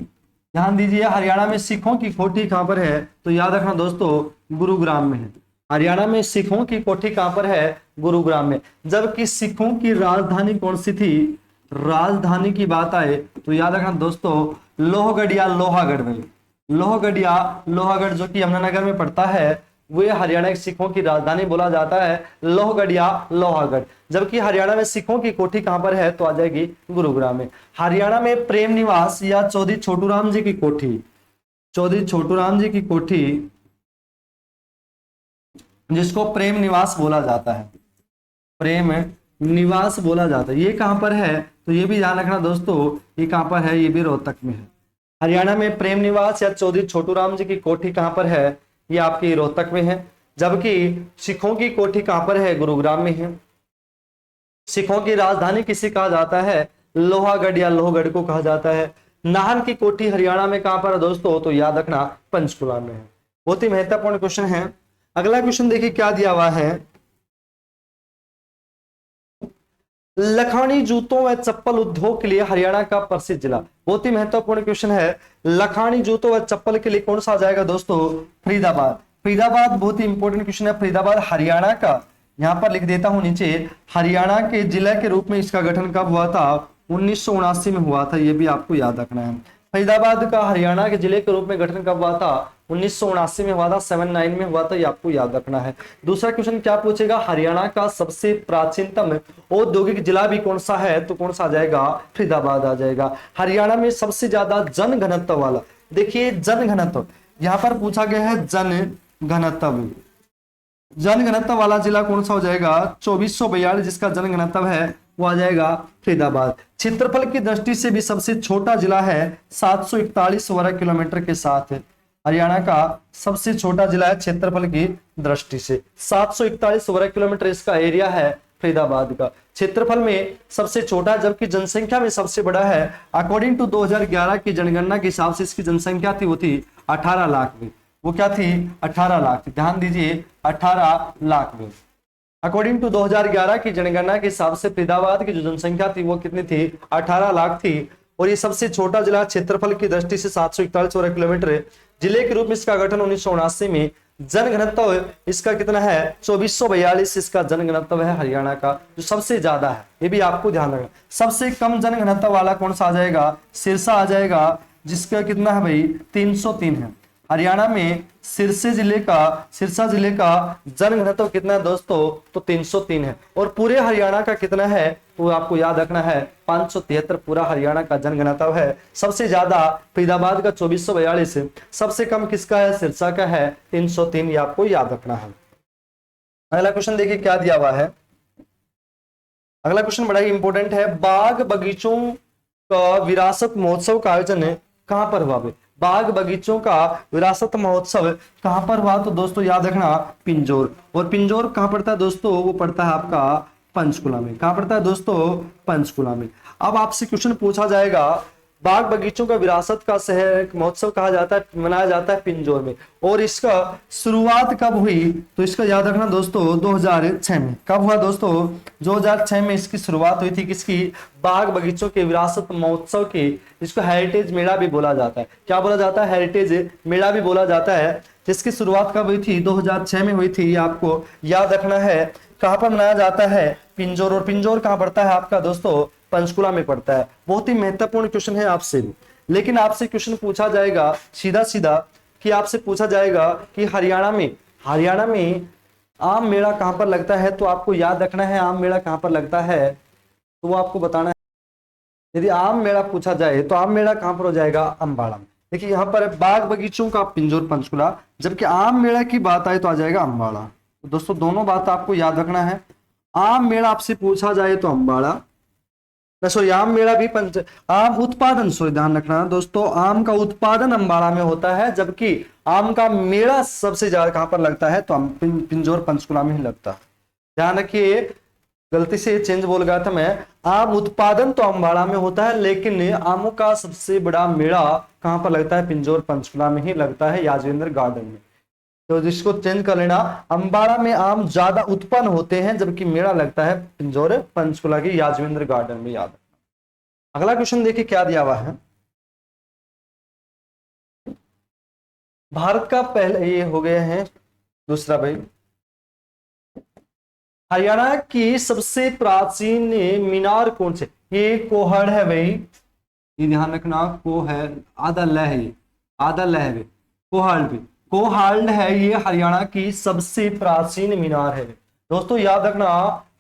ध्यान दीजिए हरियाणा में सिखों की कोठी कहां पर है, तो याद रखना दोस्तों गुरुग्राम में है। हरियाणा में सिखों की कोठी कहां पर है, गुरुग्राम में। जबकि सिखों की राजधानी कौन सी थी, राजधानी की बात आए तो याद रखना दोस्तों लोहगढ़ या लोहागढ़ में, लोहागढ़ जो कि यमुनानगर में पड़ता है, वे हरियाणा के सिखों की राजधानी बोला जाता है, लोहगढ़ या लोहागढ़। जबकि हरियाणा में सिखों की कोठी कहां पर है, तो आ जाएगी गुरुग्राम में। हरियाणा में प्रेम निवास या चौधरी छोटूराम जी की कोठी, चौधरी छोटूराम जी की कोठी जिसको प्रेम निवास बोला जाता है, प्रेम निवास बोला जाता है, ये कहां पर है, तो ये भी ध्यान रखना दोस्तों ये कहां पर है, ये भी रोहतक में है। हरियाणा में प्रेम निवास या चौधरी छोटूराम जी की कोठी कहां पर है, ये आपकी रोहतक में है। जबकि सिखों की कोठी कहां पर है, गुरुग्राम में है। सिखों की राजधानी किसे कहा जाता है, लोहागढ़ या लोहगढ़ को कहा जाता है। नाहन की कोठी हरियाणा में कहां पर है दोस्तों, तो याद रखना पंचकुला में है। बहुत ही महत्वपूर्ण क्वेश्चन है। अगला क्वेश्चन देखिए क्या दिया हुआ है, लखानी जूतों व चप्पल उद्योग के लिए हरियाणा का प्रसिद्ध जिला। बहुत ही महत्वपूर्ण क्वेश्चन है, लखानी जूतों व चप्पल के लिए कौन सा आ जाएगा दोस्तों, फरीदाबाद। फरीदाबाद बहुत ही इंपॉर्टेंट क्वेश्चन है। फरीदाबाद हरियाणा का, यहां पर लिख देता हूं नीचे, हरियाणा के जिला के रूप में इसका गठन कब हुआ था, 1979 में हुआ था, यह भी आपको याद रखना है। फरीदाबाद का हरियाणा के जिले के रूप में गठन कब हुआ था, 1979 में हुआ था, 79 में हुआ था, ये आपको याद रखना है। दूसरा क्वेश्चन क्या पूछेगा, हरियाणा का सबसे प्राचीनतम औद्योगिक जिला भी कौन सा है, तो कौन सा आ जाएगा, फरीदाबाद आ जाएगा। हरियाणा में सबसे ज्यादा जन घनत्व वाला, देखिए जन घनत्व यहां पर पूछा गया है, जन घनत्व वाला जिला कौन सा हो जाएगा, 2442 जिसका जन घनत्व है वो आ जाएगा फरीदाबाद। क्षेत्रफल की दृष्टि से भी सबसे छोटा जिला है, 741 वर्ग किलोमीटर के साथ। हरियाणा का सबसे छोटा जिला है क्षेत्रफल की दृष्टि से, 741 वर्ग किलोमीटर इसका एरिया है फरीदाबाद का। क्षेत्रफल में सबसे छोटा, जबकि जनसंख्या में सबसे बड़ा है। अकॉर्डिंग टू 2011 की जनगणना के हिसाब से इसकी जनसंख्या थी वो थी 18 लाख में, वो क्या थी 18 लाख थी, ध्यान दीजिए 18 लाख में। अकॉर्डिंग टू 2011 की जनगणना के हिसाब से फरीदाबाद की जो जनसंख्या थी वो कितनी थी, 18 लाख थी। और ये सबसे छोटा जिला क्षेत्रफल की दृष्टि से 741 वर्ग किलोमीटर। जिले के रूप में इसका गठन 1979 में जनघनत्व इसका कितना है 2442 इसका जनघनत्व है हरियाणा का, जो सबसे ज्यादा है। ये भी आपको ध्यान रखना। सबसे कम जनघनत्व वाला कौन सा आ जाएगा, सिरसा आ जाएगा, जिसका कितना है भाई 303 है। हरियाणा में सिरसा जिले का जनघनत्व कितना है दोस्तों, तो 303 है। और पूरे हरियाणा का कितना है, वो आपको याद रखना है 573 पूरा हरियाणा का जनघनत्व है। सबसे ज्यादा फरीदाबाद का 2442 है, सबसे कम किसका है, सिरसा का है 303, ये आपको याद रखना है। अगला क्वेश्चन देखिए क्या दिया हुआ है। अगला क्वेश्चन बड़ा ही इंपॉर्टेंट है। बाग बगीचों का विरासत महोत्सव का आयोजन कहां पर हुआ भाई, बाग बगीचों का विरासत महोत्सव कहां पर हुआ, तो दोस्तों याद रखना पिंजौर। और पिंजौर कहां पड़ता है दोस्तों, वो पड़ता है आपका पंचकुला में। कहां पड़ता है दोस्तों, पंचकुला में। अब आपसे क्वेश्चन पूछा जाएगा, बाग बगीचों का विरासत का शहर महोत्सव कहा जाता है, मनाया जाता है पिंजौर में, और इसका शुरुआत कब हुई, तो इसका याद रखना दोस्तों 2006 में। कब हुआ दोस्तों, 2006 में इसकी शुरुआत हुई थी, किसकी, बाग बगीचों के विरासत महोत्सव की। इसको हेरिटेज मेला भी बोला जाता है। क्या बोला जाता है, हेरिटेज मेला भी बोला जाता है। जिसकी शुरुआत कब हुई थी, 2006 में हुई थी, ये आपको याद रखना है। कहां पर मनाया जाता है, पिंजौर। और पिंजौर कहां पड़ता है आपका दोस्तों, पंचकुला में पड़ता है। बहुत ही महत्वपूर्ण क्वेश्चन है आपसे। लेकिन आपसे क्वेश्चन पूछा जाएगा सीधा सीधा कि आपसे पूछा जाएगा कि हरियाणा में आम मेला कहां पर लगता है, तो आपको याद रखना है आम मेला कहां पर लगता है, तो वो आपको बताना है। यदि आम मेला पूछा जाए तो आम मेला कहां पर हो जाएगा, अम्बाड़ा में। देखिए यहाँ पर बाग बगीचों का पिंजौर पंचकुला, जबकि आम मेला की बात आए तो आ जाएगा अम्बाड़ा। तो दोस्तों दोनों बात आपको याद रखना है। आम मेला आपसे पूछा जाए तो अम्बाड़ा, सॉरी आम मेला भी आम उत्पादन, सॉरी ध्यान रखना दोस्तों, आम का उत्पादन अम्बाड़ा में होता है, जबकि आम का मेला सबसे ज्यादा कहां पर लगता है, तो पिंजौर पंचकुला में ही लगता है। ध्यान रखिए, गलती से चेंज बोल गया था मैं। आम उत्पादन तो अम्बाड़ा में होता है, लेकिन आमों का सबसे बड़ा मेला कहां पर लगता है, पिंजौर पंचकुला में ही लगता है, याजवेंद्र गार्डन में। तो जिसको चेंज कर लेना, अम्बाड़ा में आम ज्यादा उत्पन्न होते हैं, जबकि मेला लगता है पिंजौर पंचकुला की याजवेंद्र गार्डन में, याद रखना। अगला क्वेश्चन देखिए क्या दिया हुआ है। भारत का पहले, ये हो गए हैं दूसरा भाई, हरियाणा की सबसे प्राचीन मीनार कौन से, ये कोहड़ है भाई, ये ध्यान रखना, को है आधा लह है, आधा लह है, कोहड़ भी कोहाल्ड है, ये हरियाणा की सबसे प्राचीन मीनार है। दोस्तों याद रखना,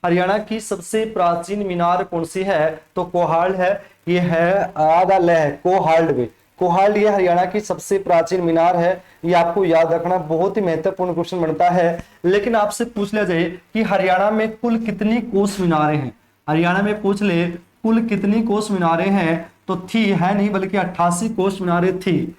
हरियाणा की सबसे प्राचीन मीनार कौन सी है, तो कोहाल्ड है, ये है आधा लह, कोहाल्ड भी, कोहाल्ड ये हरियाणा की सबसे प्राचीन मीनार है। ये आपको याद रखना, बहुत ही महत्वपूर्ण क्वेश्चन बनता है। लेकिन आपसे पूछ लिया जाए कि हरियाणा में कुल कितनी कोस मीनारें हैं, हरियाणा में पूछ ले कुल कितनी कोस मीनारें हैं, तो थी है नहीं बल्कि 88 कोस मीनारें थी।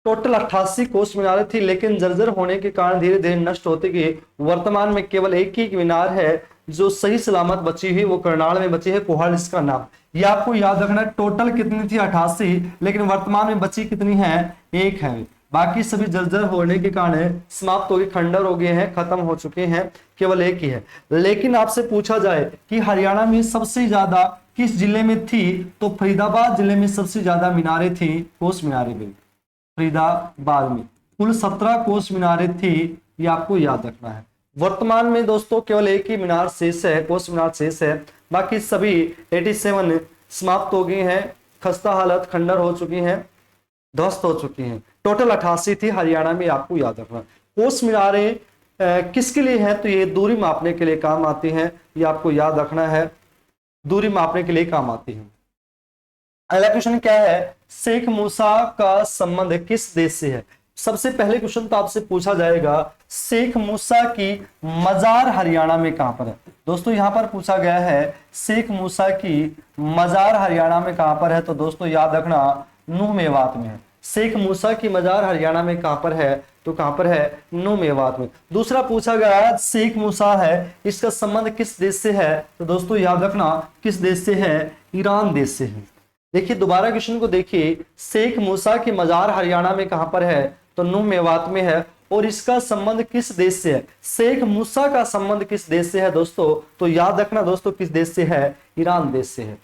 टोटल 88 कोस मीनारें थी, लेकिन जर्जर होने के कारण धीरे धीरे नष्ट होती गई। वर्तमान में केवल एक ही मीनार है जो सही सलामत बची हुई, वो करनाल में बची है, कोहाड़ इसका नाम। ये आपको याद रखना, टोटल कितनी थी 88, लेकिन वर्तमान में बची कितनी है, एक है। बाकी सभी जर्जर होने के कारण समाप्त हो गए, खंडर हो गए हैं, खत्म हो चुके हैं, केवल एक ही है। लेकिन आपसे पूछा जाए कि हरियाणा में सबसे ज्यादा किस जिले में थी, तो फरीदाबाद जिले में सबसे ज्यादा मीनारें थी, कोस मीनारें भी फरीदाबाद में कुल 17 कोस मीनारें थी, ये आपको याद रखना है। वर्तमान में दोस्तों केवल एक ही मीनार शेष है, कोस मीनार शेष है, बाकी सभी 87 समाप्त हो गए हैं, खस्ता हालत, खंडर हो चुकी हैं, ध्वस्त हो चुकी हैं। टोटल 88 थी हरियाणा में, आपको याद रखना। कोस मीनारें किसके लिए है, तो ये दूरी मापने के लिए काम आती हैं, ये आपको याद रखना है, दूरी मापने के लिए काम आती है। अगला क्वेश्चन क्या है, शेख मूसा का संबंध किस देश से है। सबसे पहले क्वेश्चन तो आपसे पूछा जाएगा, शेख मूसा की मजार हरियाणा में कहां पर है। दोस्तों यहां पर पूछा गया है शेख मूसा की मजार हरियाणा में कहां पर है, तो दोस्तों याद रखना नूह मेवात में है। शेख मूसा की मजार हरियाणा में कहां पर है, तो कहां पर है, नूह मेवात में। दूसरा पूछा गया शेख मूसा है, इसका संबंध किस देश से है, तो दोस्तों याद रखना किस देश से है, ईरान देश से है। देखिए दोबारा क्वेश्चन को देखिए, शेख मूसा की मजार हरियाणा में कहां पर है, तो नूह मेवात में है, और इसका संबंध किस देश से है, शेख मूसा का संबंध किस देश से है दोस्तों, तो याद रखना दोस्तों किस देश से है, ईरान देश से है।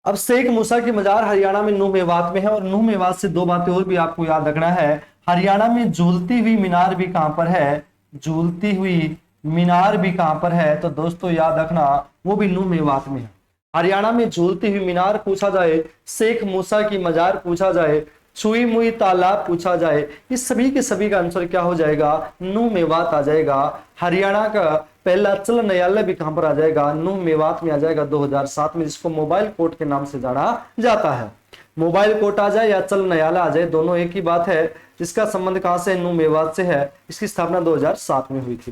अब शेख मूसा की मजार हरियाणा में नूह मेवात में है, और नूह मेवात से दो बातें और भी आपको याद रखना है। हरियाणा में झूलती हुई मीनार भी कहां पर है, झूलती हुई मीनार भी कहां पर है, तो दोस्तों याद रखना वो भी नूह मेवात में है। हरियाणा में झूलती हुई मीनार पूछा जाए, शेख मूसा की मजार पूछा जाए, छुई मुई तालाब पूछा जाए, इस सभी के सभी का आंसर क्या हो जाएगा, नूह मेवात आ जाएगा। हरियाणा का पहला चल न्यायालय भी कहां पर आ जाएगा, नूह मेवात में आ जाएगा 2007 में, जिसको मोबाइल कोर्ट के नाम से जाना जाता है। मोबाइल कोर्ट आ जाए या चल न्यायालय आ जाए, दोनों एक ही बात है। जिसका संबंध कहां से, नूह मेवात से है। इसकी स्थापना 2007 में हुई थी।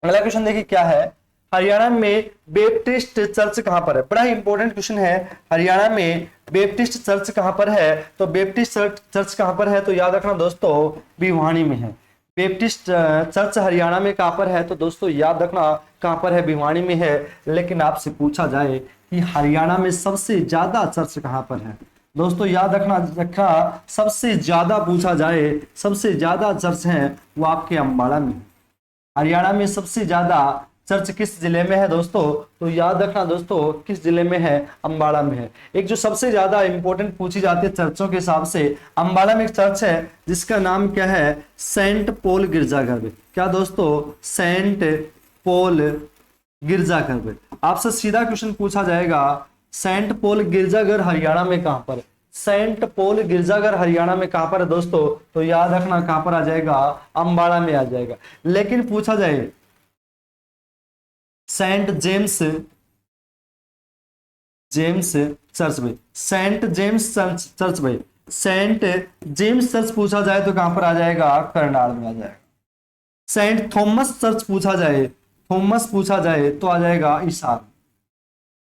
अगला क्वेश्चन देखिए क्या है, हरियाणा में बैप्टिस्ट चर्च कहां पर है। बड़ा ही इंपॉर्टेंट क्वेश्चन है, हरियाणा में बैप्टिस्ट चर्च कहां पर है, तो बैप्टिस्ट चर्च कहां पर है, तो याद रखना दोस्तों भिवानी में है। बैप्टिस्ट चर्च हरियाणा में कहां पर है, तो दोस्तों याद रखना कहां पर है, भिवानी में है। लेकिन आपसे पूछा जाए कि हरियाणा में सबसे ज्यादा चर्च कहां पर है, दोस्तों याद रखना सबसे ज्यादा पूछा जाए, सबसे ज्यादा चर्च है वो आपके अम्बाड़ा में। हरियाणा में सबसे ज्यादा चर्च किस जिले में है दोस्तों, तो याद रखना दोस्तों किस जिले में है, अम्बाड़ा में है। एक जो सबसे ज्यादा इंपॉर्टेंट पूछी जाती है चर्चों के हिसाब से, अम्बाड़ा में एक चर्च है जिसका नाम क्या है, सेंट पॉल गिरजाघर। क्या दोस्तों, सेंट पॉल गिरजाघर। आपसे सीधा क्वेश्चन पूछा जाएगा, सेंट पॉल गिरजाघर हरियाणा में कहां पर, सेंट पॉल गिरजाघर हरियाणा में कहां पर है दोस्तों, तो याद रखना कहां पर आ जाएगा, अम्बाड़ा में आ जाएगा। लेकिन पूछा जाए सेंट जेम्स चर्च भाई, सेंट जेम्स चर्च भाई, सेंट जेम्स चर्च पूछा जाए तो कहां पर आ जाएगा, करनाल में आ जाएगा। सेंट थॉमस चर्च पूछा जाए, थॉमस पूछा जाए तो आ जाएगा हिसार।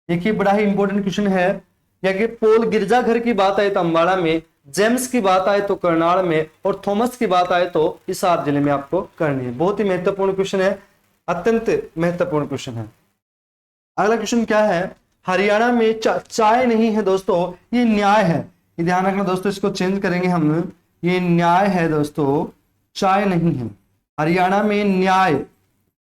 देखिए बड़ा ही इंपॉर्टेंट क्वेश्चन है, या कि पोल गिरजाघर की बात आए तो अम्बाड़ा में, जेम्स की बात आए तो करनाल में, और थॉमस की बात आए तो हिसार जिले में आपको करनी है। बहुत ही महत्वपूर्ण क्वेश्चन है, अत्यंत महत्वपूर्ण क्वेश्चन है। अगला क्वेश्चन क्या है, हरियाणा में चाय नहीं है दोस्तों, ये न्याय है। ये ध्यान रखना दोस्तों, इसको चेंज करेंगे हम, ये न्याय है दोस्तों, चाय नहीं है। हरियाणा में न्याय,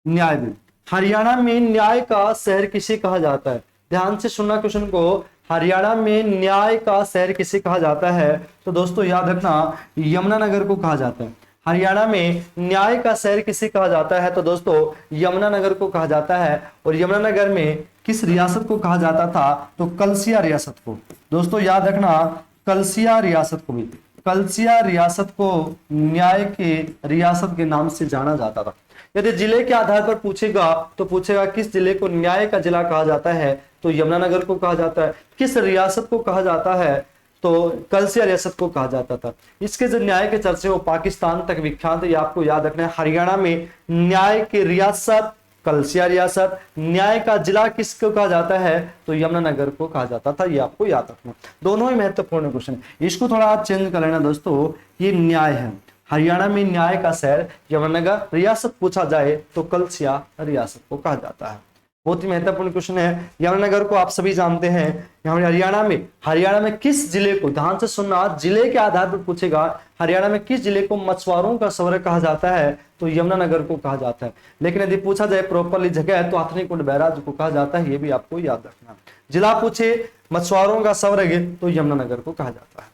न्याय भी, हरियाणा में न्याय का शहर किसे कहा जाता है। ध्यान से सुनना क्वेश्चन को, हरियाणा में न्याय का शहर किसे कहा जाता है, तो दोस्तों याद रखना यमुनानगर को कहा जाता है। हरियाणा में न्याय का शहर किसे कहा जाता है, तो दोस्तों यमुनानगर को कहा जाता है। और यमुनानगर में किस रियासत को कहा जाता था, तो कलसिया रियासत को। दोस्तों याद रखना कलसिया रियासत को भी, कलसिया रियासत को न्याय के रियासत के नाम से जाना जाता था। यदि जिले के आधार पर पूछेगा तो पूछेगा किस जिले को न्याय का जिला कहा जाता है, तो यमुनानगर को कहा जाता है। किस रियासत को कहा जाता है, तो कलसिया रियासत को कहा जाता था। इसके जो न्याय के चर्चे वो पाकिस्तान तक विख्यात है, ये आपको याद रखना है। हरियाणा में न्याय की रियासत कलसिया रियासत, न्याय का जिला किसको कहा जाता है, तो यमुनानगर को कहा जाता था। ये आपको याद रखना, दोनों ही महत्वपूर्ण क्वेश्चन है। इसको थोड़ा चेंज कर लेना दोस्तों, ये न्याय है। हरियाणा में न्याय का शहर यमुनानगर, रियासत पूछा जाए तो कलसिया रियासत को कहा जाता है। बहुत ही महत्वपूर्ण क्वेश्चन है। यमुनानगर को आप सभी जानते हैं। हरियाणा में किस जिले को, ध्यान से सुनना, जिले के आधार पर पूछेगा, हरियाणा में किस जिले को मछुआरों का स्वर्ग कहा जाता है, तो यमुनानगर को कहा जाता है। लेकिन यदि पूछा जाए प्रॉपरली जगह है तो हथनीकुंड बैराज को कहा जाता है। ये भी आपको याद रखना। जिला पूछे मछुआरों का स्वर्ग तो यमुनानगर को कहा जाता है।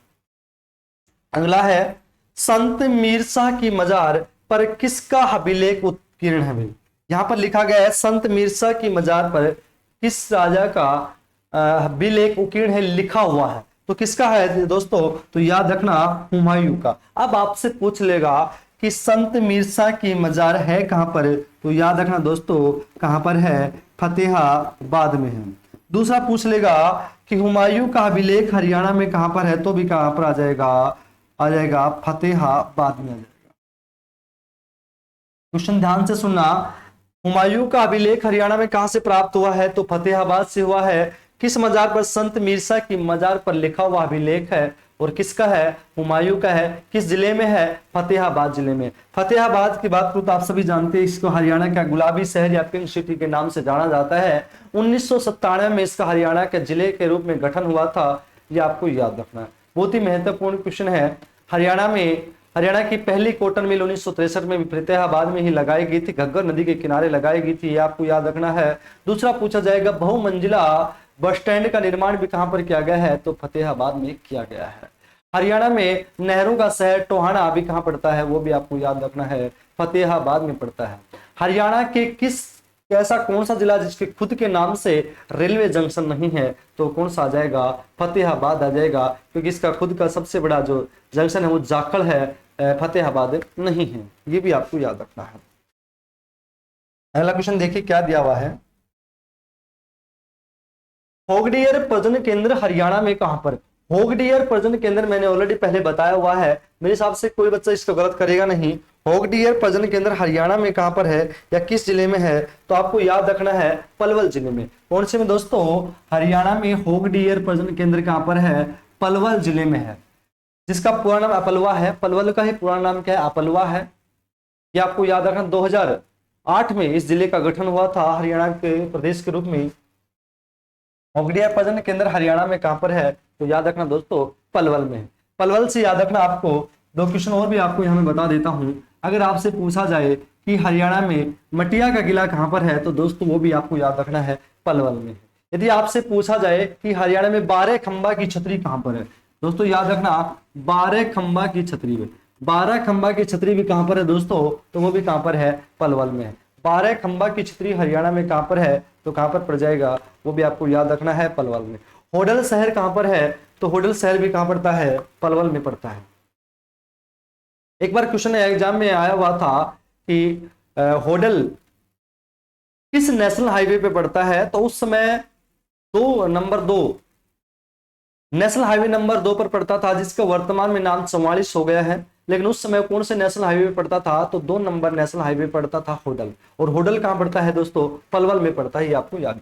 अगला है, संत मीरशाह की मजार पर किसका अभिलेख उत्कीर्ण है भाई। यहां पर लिखा गया है संत मीरशाह की मजार पर किस राजा का अभिलेख उत्कीर्ण है, लिखा हुआ है, तो किसका है दोस्तों, तो याद रखना हुमायूं का। अब आपसे पूछ लेगा कि संत मीरशाह की मजार है कहां पर, तो याद रखना दोस्तों कहां पर है, फतेहाबाद में है। दूसरा पूछ लेगा कि हुमायूं का अभिलेख हरियाणा में कहां पर है, तो भी कहां पर आ जाएगा फतेहाबाद में आ जाएगा। क्वेश्चन ध्यान से सुनना, हुमायूं का अभिलेख हरियाणा में कहां से प्राप्त हुआ है, तो फतेहाबाद से हुआ है। किस मजार पर, संत मीरशाह की मजार पर लिखा हुआ अभिलेख है, और किसका है, हुमायूं का है। किस जिले में है, फतेहाबाद जिले में। फतेहाबाद की बात करूं तो आप सभी जानते हैं, इसको हरियाणा का गुलाबी शहर या पिंक सिटी के नाम से जाना जाता है। 1997 में इसका हरियाणा के जिले के रूप में गठन हुआ था। ये आपको याद रखना है, बहुत ही महत्वपूर्ण क्वेश्चन है। हरियाणा की पहली कॉटन मिल 1963 में फतेहाबाद में ही लगाई गई थी, घग्गर नदी के किनारे लगाई गई थी। ये आपको याद रखना है। दूसरा पूछा जाएगा, बहुमंजिला बस स्टैंड का निर्माण भी कहां पर किया गया है, तो फतेहाबाद में किया गया है। हरियाणा में नहरों का शहर टोहाना अभी कहाँ पड़ता है, वो भी आपको याद रखना है, फतेहाबाद में पड़ता है। हरियाणा के ऐसा कौन सा जिला जिसके खुद के नाम से रेलवे जंक्शन नहीं है, तो कौन सा आ जाएगा, फतेहाबाद आ जाएगा, क्योंकि इसका खुद का सबसे बड़ा जो जंक्शन है वो जाखल है, फतेहाबाद नहीं है। ये भी आपको याद रखना है। अगला क्वेश्चन देखिए क्या दिया हुआ है। होगडियर प्रजनन केंद्र हरियाणा में कहां पर। होगडियर प्रजनन केंद्र मैंने ऑलरेडी पहले बताया हुआ है, मेरे हिसाब से कोई बच्चा इसको गलत करेगा नहीं। होगडियर प्रजनन केंद्र हरियाणा में कहां पर है या किस जिले में है, तो आपको याद रखना है पलवल जिले में। कौन से में दोस्तों, हरियाणा में होगडियर प्रजनन केंद्र कहां पर है, पलवल जिले में है, जिसका पूरा नाम अपलवा है। पलवल का ही पूरा नाम क्या है, अपलवा है। ये आपको याद रखना। 2008 में इस जिले का गठन हुआ था हरियाणा के प्रदेश के रूप में। होगडिया प्रजनन केंद्र हरियाणा में कहां पर है, तो याद रखना दोस्तों पलवल में है। पलवल से याद रखना। आपको दो क्वेश्चन और भी आपको यहाँ में बता देता हूं। अगर आपसे पूछा जाए कि हरियाणा में मटिया का किला कहां पर है, तो दोस्तों वो भी आपको याद रखना है पलवल में है। यदि आपसे पूछा जाए कि हरियाणा में 12 खंबा की छतरी कहां पर है, दोस्तों याद रखना 12 खंबा की छतरी में, 12 खंबा की छतरी भी कहां पर है दोस्तों, तो वो भी कहां पर है, पलवल में है। 12 खंबा की छतरी हरियाणा में कहां पर है, तो कहां पर पड़ जाएगा, वो भी आपको याद रखना है, पलवल में। होडल शहर कहां पर है, तो होडल शहर भी कहां पड़ता है, पलवल में पड़ता है। एक बार क्वेश्चन एग्जाम में आया हुआ था कि होडल किस नेशनल हाईवे पे पड़ता है, तो उस समय नंबर 2 नेशनल हाईवे नंबर 2 पर पड़ता था, जिसका वर्तमान में नाम 44 हो गया है। लेकिन उस समय कौन से नेशनल हाईवे पे पड़ता था, तो 2 नंबर नेशनल हाईवे पड़ता था होडल। और होडल कहां पड़ता है दोस्तों, पलवल में पड़ता है, ये आपको याद है।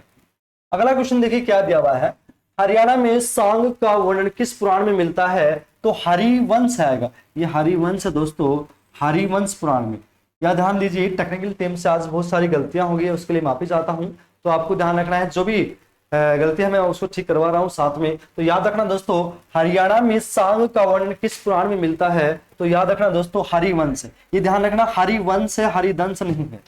अगला क्वेश्चन देखिए क्या दिया हुआ है। हरियाणा में सांग का वर्णन किस पुराण में मिलता है, तो हरिवंश आएगा। ये हरिवंश है दोस्तों, हरिवंश पुराण में। या ध्यान दीजिए, टेक्निकल टीम से आज बहुत सारी गलतियां हो गई है, उसके लिए माफी चाहता हूं। तो आपको ध्यान रखना है, जो भी गलतियां मैं उसको ठीक करवा रहा हूं साथ में। तो याद रखना दोस्तों, हरियाणा में सांग का वर्णन किस पुराण में मिलता है, तो याद रखना दोस्तों हरिवंश। ये ध्यान रखना, हरिवंश है, हरिदंश नहीं है।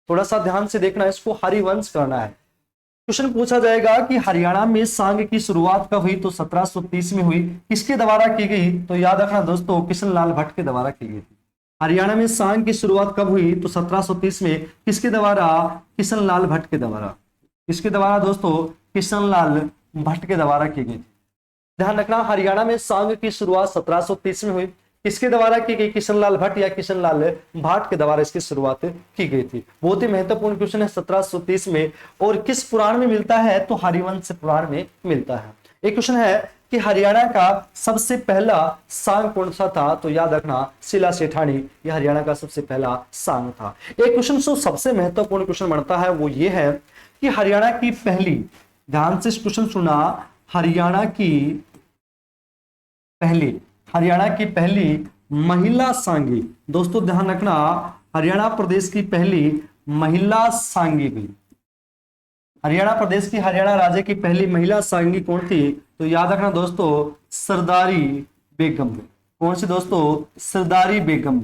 थोड़ा सा ध्यान से देखना, इसको हरिवंश करना है। क्वेश्चन पूछा जाएगा कि हरियाणा में सांग की शुरुआत कब हुई, तो 1730 में हुई। किसके द्वारा की गई, तो याद रखना दोस्तों किशन लाल भट्ट के द्वारा की गई थी। हरियाणा में सांग की शुरुआत कब हुई, तो 1730 में। किसके द्वारा, किशन लाल भट्ट के द्वारा। किसके द्वारा दोस्तों, किशन लाल भट्ट के द्वारा की गई थी। ध्यान रखना, हरियाणा में सांग की शुरुआत 1730 में हुई। किसके द्वारा की गई, किशन लाल भट्ट या किशन लाल भाट के द्वारा इसकी शुरुआत की गई थी। बहुत ही महत्वपूर्ण क्वेश्चन है, 1730 में। और किस पुराण में मिलता है, तो हरिवंश पुराण में मिलता है। एक क्वेश्चन है कि हरियाणा का सबसे पहला सांग कौन सा था, तो याद रखना शिला सेठानी, यह हरियाणा का सबसे पहला सांग था। एक क्वेश्चन जो सबसे महत्वपूर्ण क्वेश्चन बनता है वो ये है कि हरियाणा की पहली, ध्यान से क्वेश्चन सुना, हरियाणा की पहली महिला सांगी। दोस्तों ध्यान रखना, हरियाणा प्रदेश की पहली महिला सांगी हुई। हरियाणा प्रदेश की, हरियाणा राज्य की पहली महिला सांगी कौन थी, तो याद रखना दोस्तों सरदारी बेगम। कौन सी दोस्तों, सरदारी बेगम।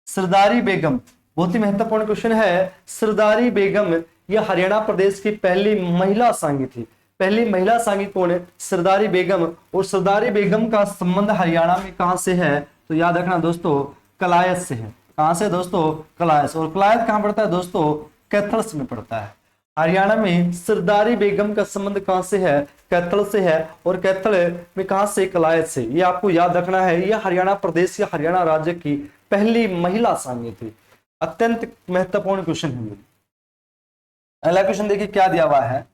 सरदारी बेगम बहुत ही महत्वपूर्ण क्वेश्चन है। सरदारी बेगम यह हरियाणा प्रदेश की पहली महिला सांगी थी। पहली महिला सांगी कौन है, सरदारी बेगम। और सरदारी बेगम का संबंध हरियाणा में कहां से है, तो याद रखना दोस्तों कलायत से है। कहां से दोस्तों, कलायत। और कलायत कहां पड़ता है दोस्तों, कैथल्स में पड़ता है। हरियाणा में सरदारी बेगम का संबंध कहां से है, कैथल से है। और कैथल में कहां से, कलायत से। ये आपको याद रखना है, यह हरियाणा प्रदेश या हरियाणा राज्य की पहली महिला सांगी थी। अत्यंत महत्वपूर्ण क्वेश्चन है। अगला क्वेश्चन देखिए क्या दिया हुआ है।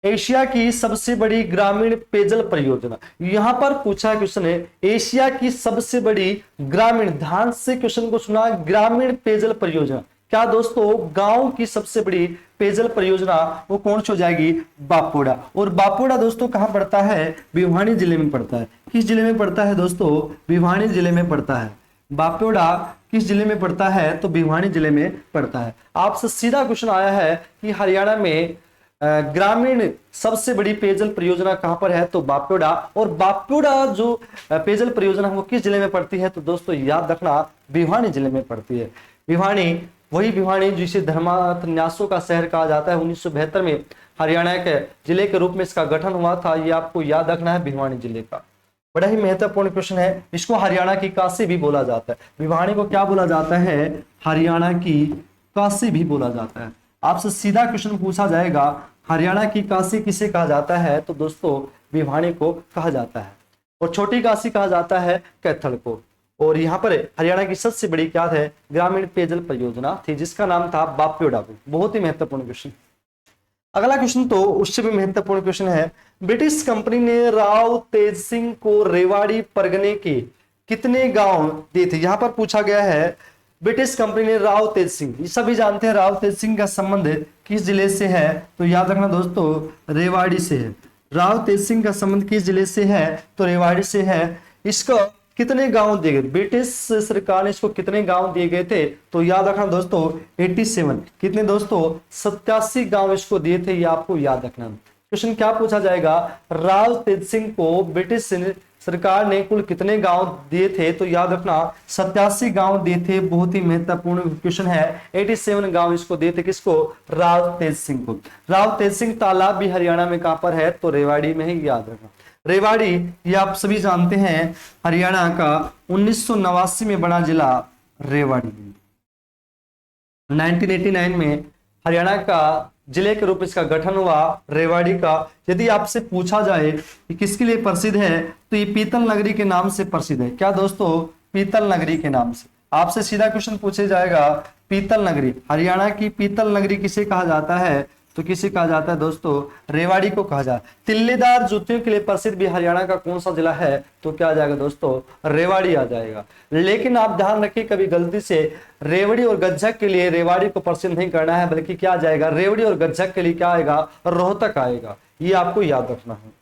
एशिया की सबसे बड़ी ग्रामीण पेयजल परियोजना, यहां पर पूछा क्वेश्चन है एशिया की सबसे बड़ी ग्रामीण, ध्यान से क्वेश्चन को सुना, ग्रामीण पेयजल परियोजना। क्या दोस्तों, गांव की सबसे बड़ी पेयजल परियोजना वो कौन सी हो जाएगी, बापोड़ा। और बापोड़ा दोस्तों कहां पड़ता है, भिवानी जिले में पड़ता है। किस जिले में पड़ता है दोस्तों, भिवानी जिले में पड़ता है। बापोड़ा किस जिले में पड़ता है, तो भिवानी जिले में पड़ता है। आपसे सीधा क्वेश्चन आया है कि हरियाणा में ग्रामीण सबसे बड़ी पेयजल परियोजना कहां पर है, तो बापोड़ा। और बापोड़ा जो पेयजल परियोजना वो किस जिले में पड़ती है, तो दोस्तों याद रखना भिवानी जिले में पड़ती है। भिवानी, वही भिवानी जिसे धर्मान्यासों का शहर कहा जाता है। 1972 में हरियाणा के जिले के रूप में इसका गठन हुआ था। ये आपको याद रखना है, भिवानी जिले का। बड़ा ही महत्वपूर्ण क्वेश्चन है। इसको हरियाणा की काशी भी बोला जाता है। भिवानी को क्या बोला जाता है? हरियाणा की काशी भी बोला जाता है। आपसे सीधा क्वेश्चन पूछा जाएगा, हरियाणा की काशी किसे कहा जाता है? तो दोस्तों भिवानी को कहा जाता है। और छोटी काशी कहा जाता है कैथल को। और यहाँ पर हरियाणा की सबसे बड़ी क्या है? ग्रामीण पेयजल परियोजना थी, जिसका नाम था बाप्यो डाबू। बहुत ही महत्वपूर्ण क्वेश्चन। अगला क्वेश्चन तो उससे भी महत्वपूर्ण क्वेश्चन है। ब्रिटिश कंपनी ने राव तेज सिंह को रेवाड़ी परगने के कितने गांव दिए थे? यहां पर पूछा गया है, ब्रिटिश कंपनी ने राव तेज सिंह, ये सभी जानते हैं राव तेज सिंह का संबंध किस जिले से है? तो याद रखना दोस्तों, रेवाड़ी से है। राव तेज सिंह का संबंध किस जिले से है? तो रेवाड़ी से है। इसको कितने गांव दिए गए? ब्रिटिश सरकार ने इसको कितने गांव दिए गए थे? तो याद रखना दोस्तों 87। कितने दोस्तों? 87 गांव इसको दिए थे, ये आपको याद रखना। क्वेश्चन क्या पूछा जाएगा? राव तेज सिंह को ब्रिटिश सरकार ने कुल कितने गांव दिए थे? तो याद रखना 87 गांव दिए थे। बहुत ही महत्वपूर्ण क्वेश्चन है। 87 गांव इसको दिए थे। किसको? राव तेज सिंह को। राव तेज सिंह तालाब भी हरियाणा में कहां पर है? तो रेवाड़ी में ही, याद रखना। रेवाड़ी ये आप सभी जानते हैं हरियाणा का 1989 में बना जिला रेवाड़ी। 1989 में हरियाणा का जिले के रूप इसका गठन हुआ रेवाड़ी का। यदि आपसे पूछा जाए कि किसके लिए प्रसिद्ध है, तो ये पीतल नगरी के नाम से प्रसिद्ध है। क्या दोस्तों? पीतल नगरी के नाम से। आपसे सीधा क्वेश्चन पूछे जाएगा, पीतल नगरी, हरियाणा की पीतल नगरी किसे कहा जाता है? तो किसे कहा जाता है दोस्तों? रेवाड़ी को कहा जाता है। तिल्लेदार जूतियों के लिए प्रसिद्ध भी हरियाणा का कौन सा जिला है? तो क्या आ जाएगा दोस्तों? रेवाड़ी आ जाएगा। लेकिन आप ध्यान रखिए, कभी गलती से रेवड़ी और गज्जक के लिए रेवाड़ी को प्रसिद्ध नहीं करना है, बल्कि क्या आ जाएगा? रेवड़ी और गज्जक के लिए क्या आएगा? रोहतक आएगा। ये आपको याद रखना है।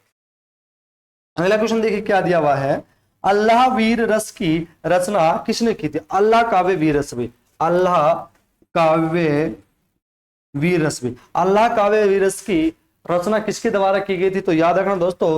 अगला क्वेश्चन देखिए क्या दिया हुआ है। अल्लाह वीर रस की रचना किसने की थी? अल्लाह काव्य वीर रस भी, अल्लाह काव्य वीर रस भी, अल्लाह काव्य वीर रस की रचना किसके द्वारा की गई थी? तो याद रखना दोस्तों,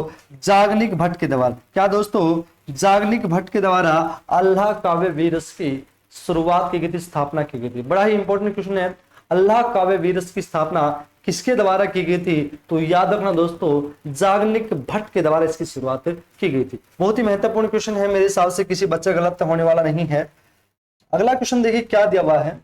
जागनिक भट्ट के द्वारा। क्या दोस्तों? जागनिक भट्ट के द्वारा अल्लाह काव्य वीर रस की शुरुआत की गई थी, स्थापना की गई थी। बड़ा ही इंपॉर्टेंट क्वेश्चन है, अल्लाह काव्य वीर रस की स्थापना किसके द्वारा की गई थी? तो याद रखना दोस्तों, जागनिक भट्ट के द्वारा इसकी शुरुआत की गई थी। बहुत ही महत्वपूर्ण क्वेश्चन है, मेरे हिसाब से किसी बच्चे गलत होने वाला नहीं है। अगला क्वेश्चन देखिए क्या दिया हुआ है।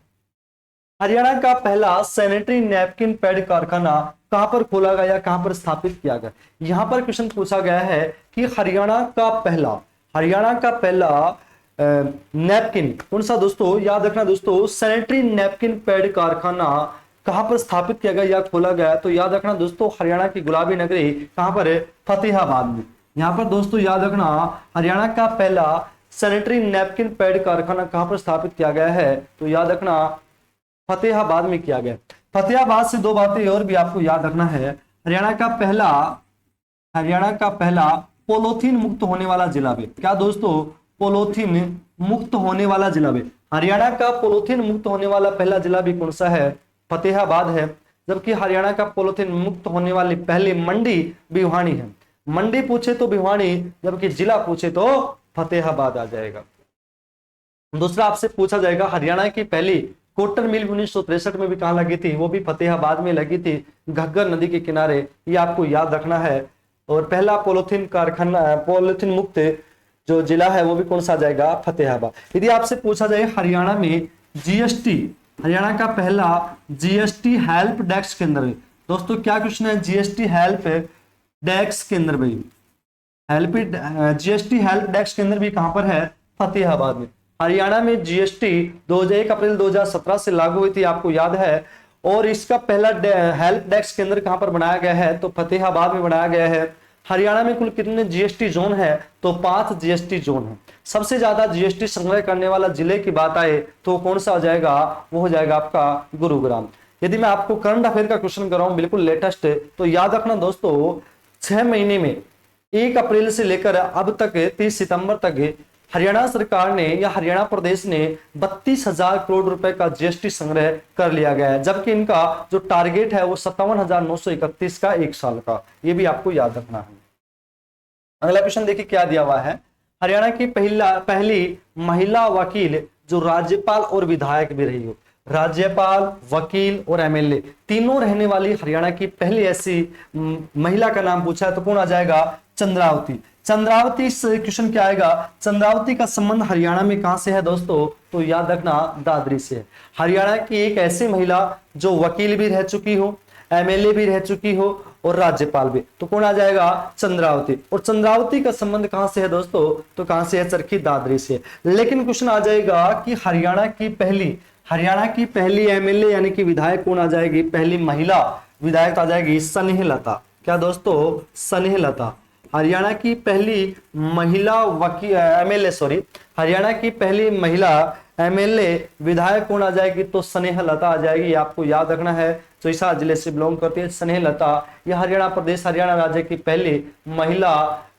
हरियाणा का पहला सैनिटरी नैपकिन पैड कारखाना कहां पर खोला गया या कहां पर स्थापित किया गया? यहां पर क्वेश्चन पूछा गया है कि हरियाणा का पहला नैपकिन कौन सा? दोस्तों याद रखना दोस्तों, सैनिटरी नैपकिन पैड कारखाना कहां पर स्थापित किया गया या खोला गया? तो याद रखना दोस्तों, हरियाणा की गुलाबी नगरी कहां पर है? फतेहाबाद में। यहां पर दोस्तों याद रखना, हरियाणा का पहला सैनिटरी नैपकिन पैड कारखाना कहां पर स्थापित किया गया है? तो याद रखना फतेहाबाद में किया गया। फतेहाबाद से दो बातें और भी आपको याद रखना है। हरियाणा का पहला पॉलीथीन मुक्त होने वाला जिला भी। क्या दोस्तों? पॉलीथीन मुक्त होने वाला जिला भी। हरियाणा का पॉलीथीन मुक्त होने वाला पहला जिला भी कौन सा है? फतेहाबाद है। जबकि हरियाणा का पॉलीथीन मुक्त होने वाली पहली मंडी भिवानी है। मंडी पूछे तो भिवानी, जबकि जिला पूछे तो फतेहाबाद आ जाएगा। दूसरा आपसे पूछा जाएगा, हरियाणा की पहली कॉटन मिल 1963 में भी कहां लगी थी? वो भी फतेहाबाद में लगी थी, घग्गर नदी के किनारे। ये आपको याद रखना है। और पहला पॉलीथीन मुक्त जो जिला है वो भी कौन सा आ जाएगा? फतेहाबाद। यदि आपसे पूछा जाए हरियाणा में जीएसटी, हरियाणा का पहला जीएसटी हेल्प डेस्क केंद्र, दोस्तों क्या क्वेश्चन है? जीएसटी हेल्प डेस्क केंद्र भी, जीएसटी हेल्प डेस्क केंद्र भी कहां पर है? फतेहाबाद में। हरियाणा में जीएसटी 1 अप्रैल 2017 से लागू हुई थी, आपको याद है। और इसका पहला हेल्प डेस्क केंद्र कहां पर बनाया गया है? तो फतेहाबाद में बनाया गया है। हरियाणा में कुल कितने जीएसटी जोन है? तो 5 जीएसटी जोन है। सबसे ज्यादा जीएसटी संग्रह करने वाला जिले की बात आए तो कौन सा आ जाएगा? वो हो जाएगा आपका गुरुग्राम। यदि मैं आपको करंट अफेयर का क्वेश्चन कर रहा हूं बिल्कुल लेटेस्ट, तो याद रखना दोस्तों, 6 महीने में 1 अप्रैल से लेकर अब तक 30 सितंबर तक हरियाणा सरकार ने या हरियाणा प्रदेश ने 32,000 करोड़ रुपए का जीएसटी संग्रह कर लिया गया है। जबकि इनका जो टारगेट है वो 57,931 का 1 साल का। ये भी आपको याद रखना है। अगला क्वेश्चन देखिए क्या दिया हुआ है। हरियाणा की पहली महिला वकील जो राज्यपाल और विधायक भी रही हो। राज्यपाल, वकील और एमएलए तीनों रहने वाली हरियाणा की पहली ऐसी महिला का नाम पूछा है तो कौन आ जाएगा? चंद्रावती। चंद्रावती से क्वेश्चन क्या आएगा, चंद्रावती का संबंध हरियाणा में कहां से है दोस्तों, तो याद रखना दादरी से है। हरियाणा की एक ऐसी महिला जो वकील भी रह चुकी हो, एमएलए भी रह चुकी हो और राज्यपाल भी, तो कौन आ जाएगा, चंद्रावती। और चंद्रावती का संबंध कहां से है दोस्तों, तो कहां से है, चरखी दादरी से। लेकिन क्वेश्चन आ जाएगा कि हरियाणा की पहली एमएलए यानी कि विधायक कौन आ जाएगी, पहली महिला विधायक आ जाएगी स्नेहलता। क्या दोस्तों, स्नेहलता। हरियाणा की पहली महिला वकील एमएलए, सॉरी, हरियाणा की पहली महिला एमएलए विधायक कौन आ जाएगी, तो स्नेहलता आ जाएगी। आपको याद रखना है, चोइसा जिले से बिलोंग करती है स्नेहलता। यह हरियाणा प्रदेश, हरियाणा राज्य की पहली महिला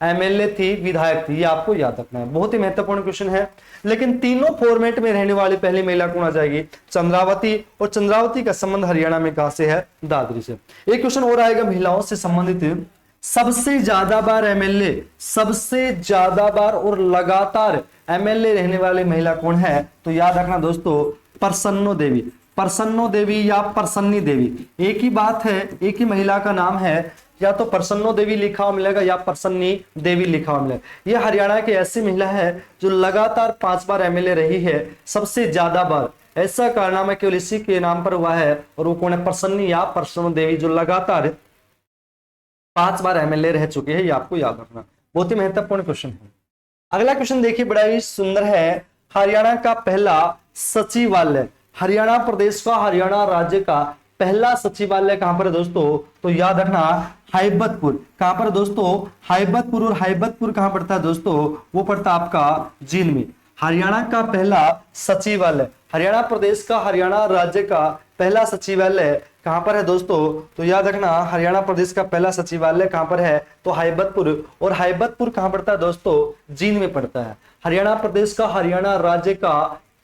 एमएलए थी, विधायक थी, ये आपको याद रखना है। बहुत ही महत्वपूर्ण क्वेश्चन है। लेकिन तीनों फॉर्मेट में रहने वाली पहली महिला कौन आ जाएगी, चंद्रावती। और चंद्रावती का संबंध हरियाणा में कहां से है, दादरी से। एक क्वेश्चन और आएगा महिलाओं से संबंधित, सबसे ज्यादा बार एमएलए, सबसे ज्यादा बार और लगातार एमएलए रहने वाली महिला कौन है, तो याद रखना दोस्तों, प्रसन्नो देवी। प्रसन्नो देवी या प्रसन्नी देवी, एक ही बात है, एक ही महिला का नाम है। या तो प्रसन्नो देवी लिखा हुआ मिलेगा या प्रसन्नी देवी लिखा हुआ मिलेगा। यह हरियाणा की ऐसी महिला है जो लगातार 5 बार एमएलए रही है, सबसे ज्यादा बार। ऐसा कारनामा केवल इसी के नाम पर हुआ है, और वो कौन है, प्रसन्नी या प्रसन्नो देवी, जो लगातार 5 बार एमएलए रह चुके हैं। ये आपको याद रखना, बहुत ही महत्वपूर्ण क्वेश्चन है। अगला क्वेश्चन देखिए, बड़ा ही सुंदर है। हरियाणा का पहला सचिवालय, हरियाणा प्रदेश का, हरियाणा राज्य का पहला सचिवालय कहां पर है दोस्तों, तो याद रखना हैबतपुर। कहां पर दोस्तों, हैबतपुर। और हैबतपुर कहां पड़ता है दोस्तों, वो पड़ता है आपका जींद में। हरियाणा का पहला सचिवालय, हरियाणा प्रदेश का, हरियाणा राज्य का पहला सचिवालय कहां पर है दोस्तों, तो याद रखना हरियाणा प्रदेश का पहला सचिवालय कहां पर है, तो हैबतपुर। और हैबतपुर कहां पड़ता है दोस्तों, जींद में पड़ता है। हरियाणा प्रदेश का, हरियाणा राज्य का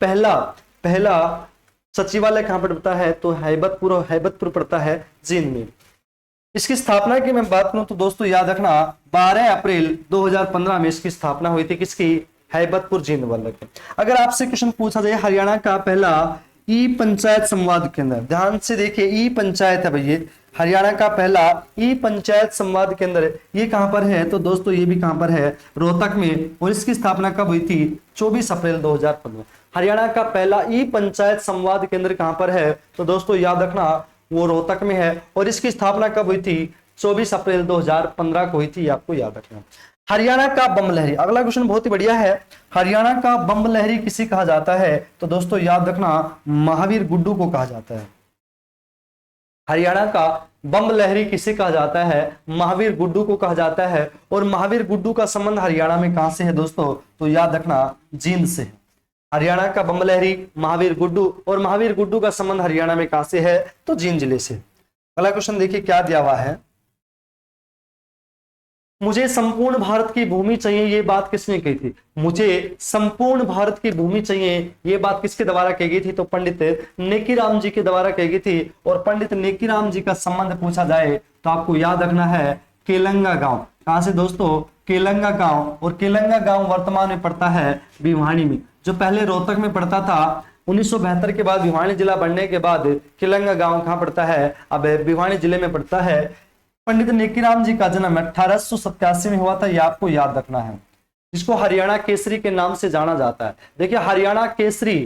पहला सचिवालय कहां पर पड़ता है, तो हैबतपुर। और हैबतपुर पड़ता है जींद में। इसकी स्थापना की मैं बात करूं तो दोस्तों याद रखना 12 अप्रैल 2015 में इसकी स्थापना हुई थी, किसकी, हैबतपुर जींद वाले की। अगर आपसे क्वेश्चन पूछा जाए, हरियाणा का पहला ई पंचायत संवाद केंद्र, ध्यान से देखिए, ई पंचायत है भैया, हरियाणा का पहला ई पंचायत संवाद केंद्र, ये कहां पर है, तो दोस्तों ये भी कहां पर है, रोहतक में। और इसकी स्थापना कब हुई थी, 24 अप्रैल 2015। हरियाणा का पहला ई पंचायत संवाद केंद्र कहां पर है, तो दोस्तों याद रखना वो रोहतक में है। और इसकी स्थापना कब हुई थी, 24 अप्रैल 2015 को हुई थी, आपको याद रखना। हरियाणा का बम लहरी, अगला क्वेश्चन बहुत ही बढ़िया है। हरियाणा का बम लहरी किसे कहा जाता है, तो दोस्तों याद रखना महावीर गुड्डू को कहा जाता है। हरियाणा का बम लहरी किसे कहा जाता है, महावीर गुड्डू को कहा जाता है। और महावीर गुड्डू का संबंध हरियाणा में कहां से है दोस्तों, तो याद रखना जींद से है। हरियाणा का बम लहरी, महावीर गुड्डू, और महावीर गुड्डू का संबंध हरियाणा में कहां से है, तो जींद जिले से। अगला क्वेश्चन देखिए क्या दिया हुआ है, मुझे संपूर्ण भारत की भूमि चाहिए, ये बात किसने कही थी, मुझे संपूर्ण भारत की भूमि चाहिए, ये बात किसके द्वारा कही गई थी, तो पंडित नेकीराम जी के द्वारा कही गई थी। और पंडित नेकीराम जी का संबंध पूछा जाए तो आपको याद रखना है केलंगा गांव। कहां से दोस्तों, केलंगा गांव। और केलंगा गांव वर्तमान में पड़ता है भिवानी में, जो पहले रोहतक में पड़ता था। 1972 के बाद भिवानी जिला बनने के बाद केलंगा गांव कहां पड़ता है, अब भिवानी जिले में पड़ता है। पंडित नेकीराम जी का जन्म 1887 में हुआ था, ये आपको याद रखना है, जिसको हरियाणा केसरी के नाम से जाना जाता है। देखिए हरियाणा केसरी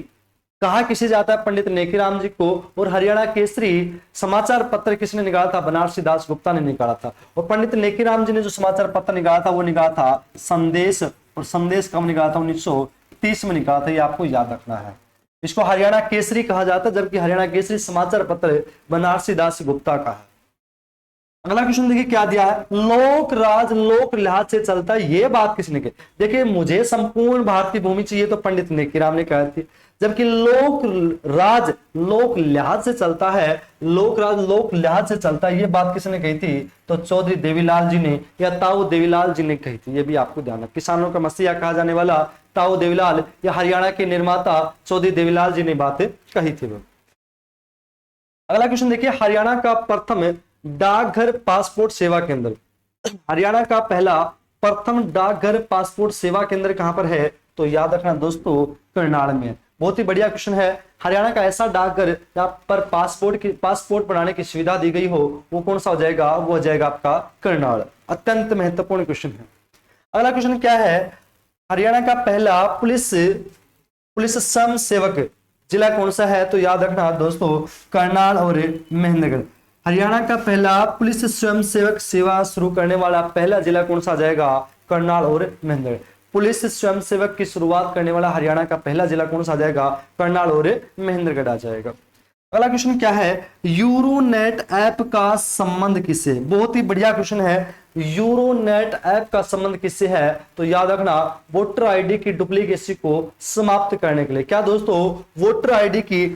कहा किसे जाता है, पंडित नेकीराम जी को। और हरियाणा केसरी समाचार पत्र किसने निकाला था, बनारसी दास गुप्ता ने निकाला था। और पंडित नेकीराम जी ने जो समाचार पत्र निकाला था वो निकाला था संदेश। और संदेश कब निकाला था, 1930 में निकाला था, ये आपको याद रखना है। इसको हरियाणा केसरी कहा जाता है, जबकि हरियाणा केसरी समाचार पत्र बनारसी दास गुप्ता का है। अगला क्वेश्चन देखिए क्या दिया है, लोक राज लोक लिहाज से चलता है, ये बात किसने कही। देखिए मुझे संपूर्ण भारत की भूमि चाहिए तो पंडित नेकीराम ने कहा थी, जबकि लोक राज लोक लिहाज से चलता है, लोक राज लोक लिहाज से चलता है, ये बात किसने कही थी, तो चौधरी देवीलाल जी ने या ताऊ देवीलाल जी ने कही थी। ये भी आपको ध्यान रखना, किसानों का मसीहा कहा जाने वाला ताऊ देवीलाल या हरियाणा के निर्माता चौधरी देवीलाल जी ने बात कही थी। अगला क्वेश्चन देखिए, हरियाणा का प्रथम डाकघर पासपोर्ट सेवा केंद्र, हरियाणा का पहला प्रथम डाकघर पासपोर्ट सेवा केंद्र कहां पर है, तो याद रखना दोस्तों करनाल में। बहुत ही बढ़िया क्वेश्चन है। हरियाणा का ऐसा डाकघर जहां पर पासपोर्ट बनाने की सुविधा दी गई हो, वो कौन सा हो जाएगा? वो हो जाएगा आपका करनाल। अत्यंत महत्वपूर्ण क्वेश्चन है। अगला क्वेश्चन क्या है? हरियाणा का पहला पुलिस स्वयं सेवक जिला कौन सा है? तो याद रखना दोस्तों, करनाल और महेंद्रगढ़। हरियाणा का पहला पुलिस स्वयं सेवक सेवा शुरू करने वाला पहला जिला कौन सा आ जाएगा? करनाल और महेंद्रगढ़। पुलिस स्वयं सेवक की शुरुआत करने वाला हरियाणा का पहला जिला कौन सा आ जाएगा? करनाल और महेंद्रगढ़ आ जाएगा। अगला क्वेश्चन क्या है? यूरोनेट ऐप का संबंध किससे? बहुत ही बढ़िया क्वेश्चन है। यूरोनेट ऐप का संबंध किससे है? तो याद रखना, वोटर आईडी की डुप्लीकेसी को समाप्त करने के लिए। क्या दोस्तों? वोटर आईडी की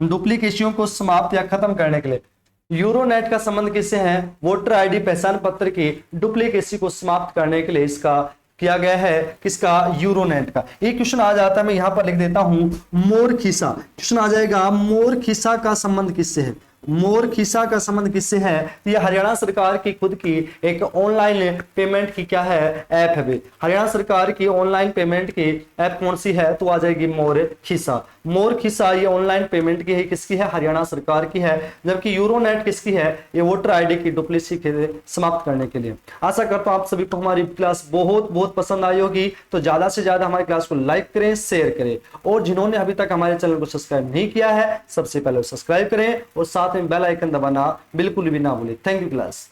डुप्लीकेसियों को समाप्त या खत्म करने के लिए यूरोनेट का संबंध किससे है? वोटर आईडी पहचान पत्र की डुप्लीकेसी को समाप्त करने के लिए इसका किया गया है। किसका? यूरोनेट का। एक क्वेश्चन आ जाता है, मैं यहां पर लिख देता हूं मोरखिसा। क्वेश्चन आ जाएगा, मोरखिसा का संबंध किससे है? मोरखिसा का संबंध किससे है? यह हरियाणा सरकार की खुद की एक ऑनलाइन पेमेंट की क्या है? ऐप है। हरियाणा सरकार की ऑनलाइन पेमेंट की ऐप कौन सी है? तो आ जाएगी मोरखिसा। मोरखिसा ये ऑनलाइन पेमेंट की है, किसकी है? हरियाणा सरकार की है। जबकि यूरोनेट किसकी है? ये वोटर आईडी की डुप्लीकेसी समाप्त करने के लिए। आशा करता हूं आप सभी को हमारी क्लास बहुत बहुत पसंद आई होगी। तो ज्यादा से ज्यादा हमारी क्लास को लाइक करें, शेयर करें, और जिन्होंने अभी तक हमारे चैनल को सब्सक्राइब नहीं किया है, सबसे पहले सब्सक्राइब करें और साथ में बेल आइकन दबाना बिल्कुल भी ना भूलें। Thank you class.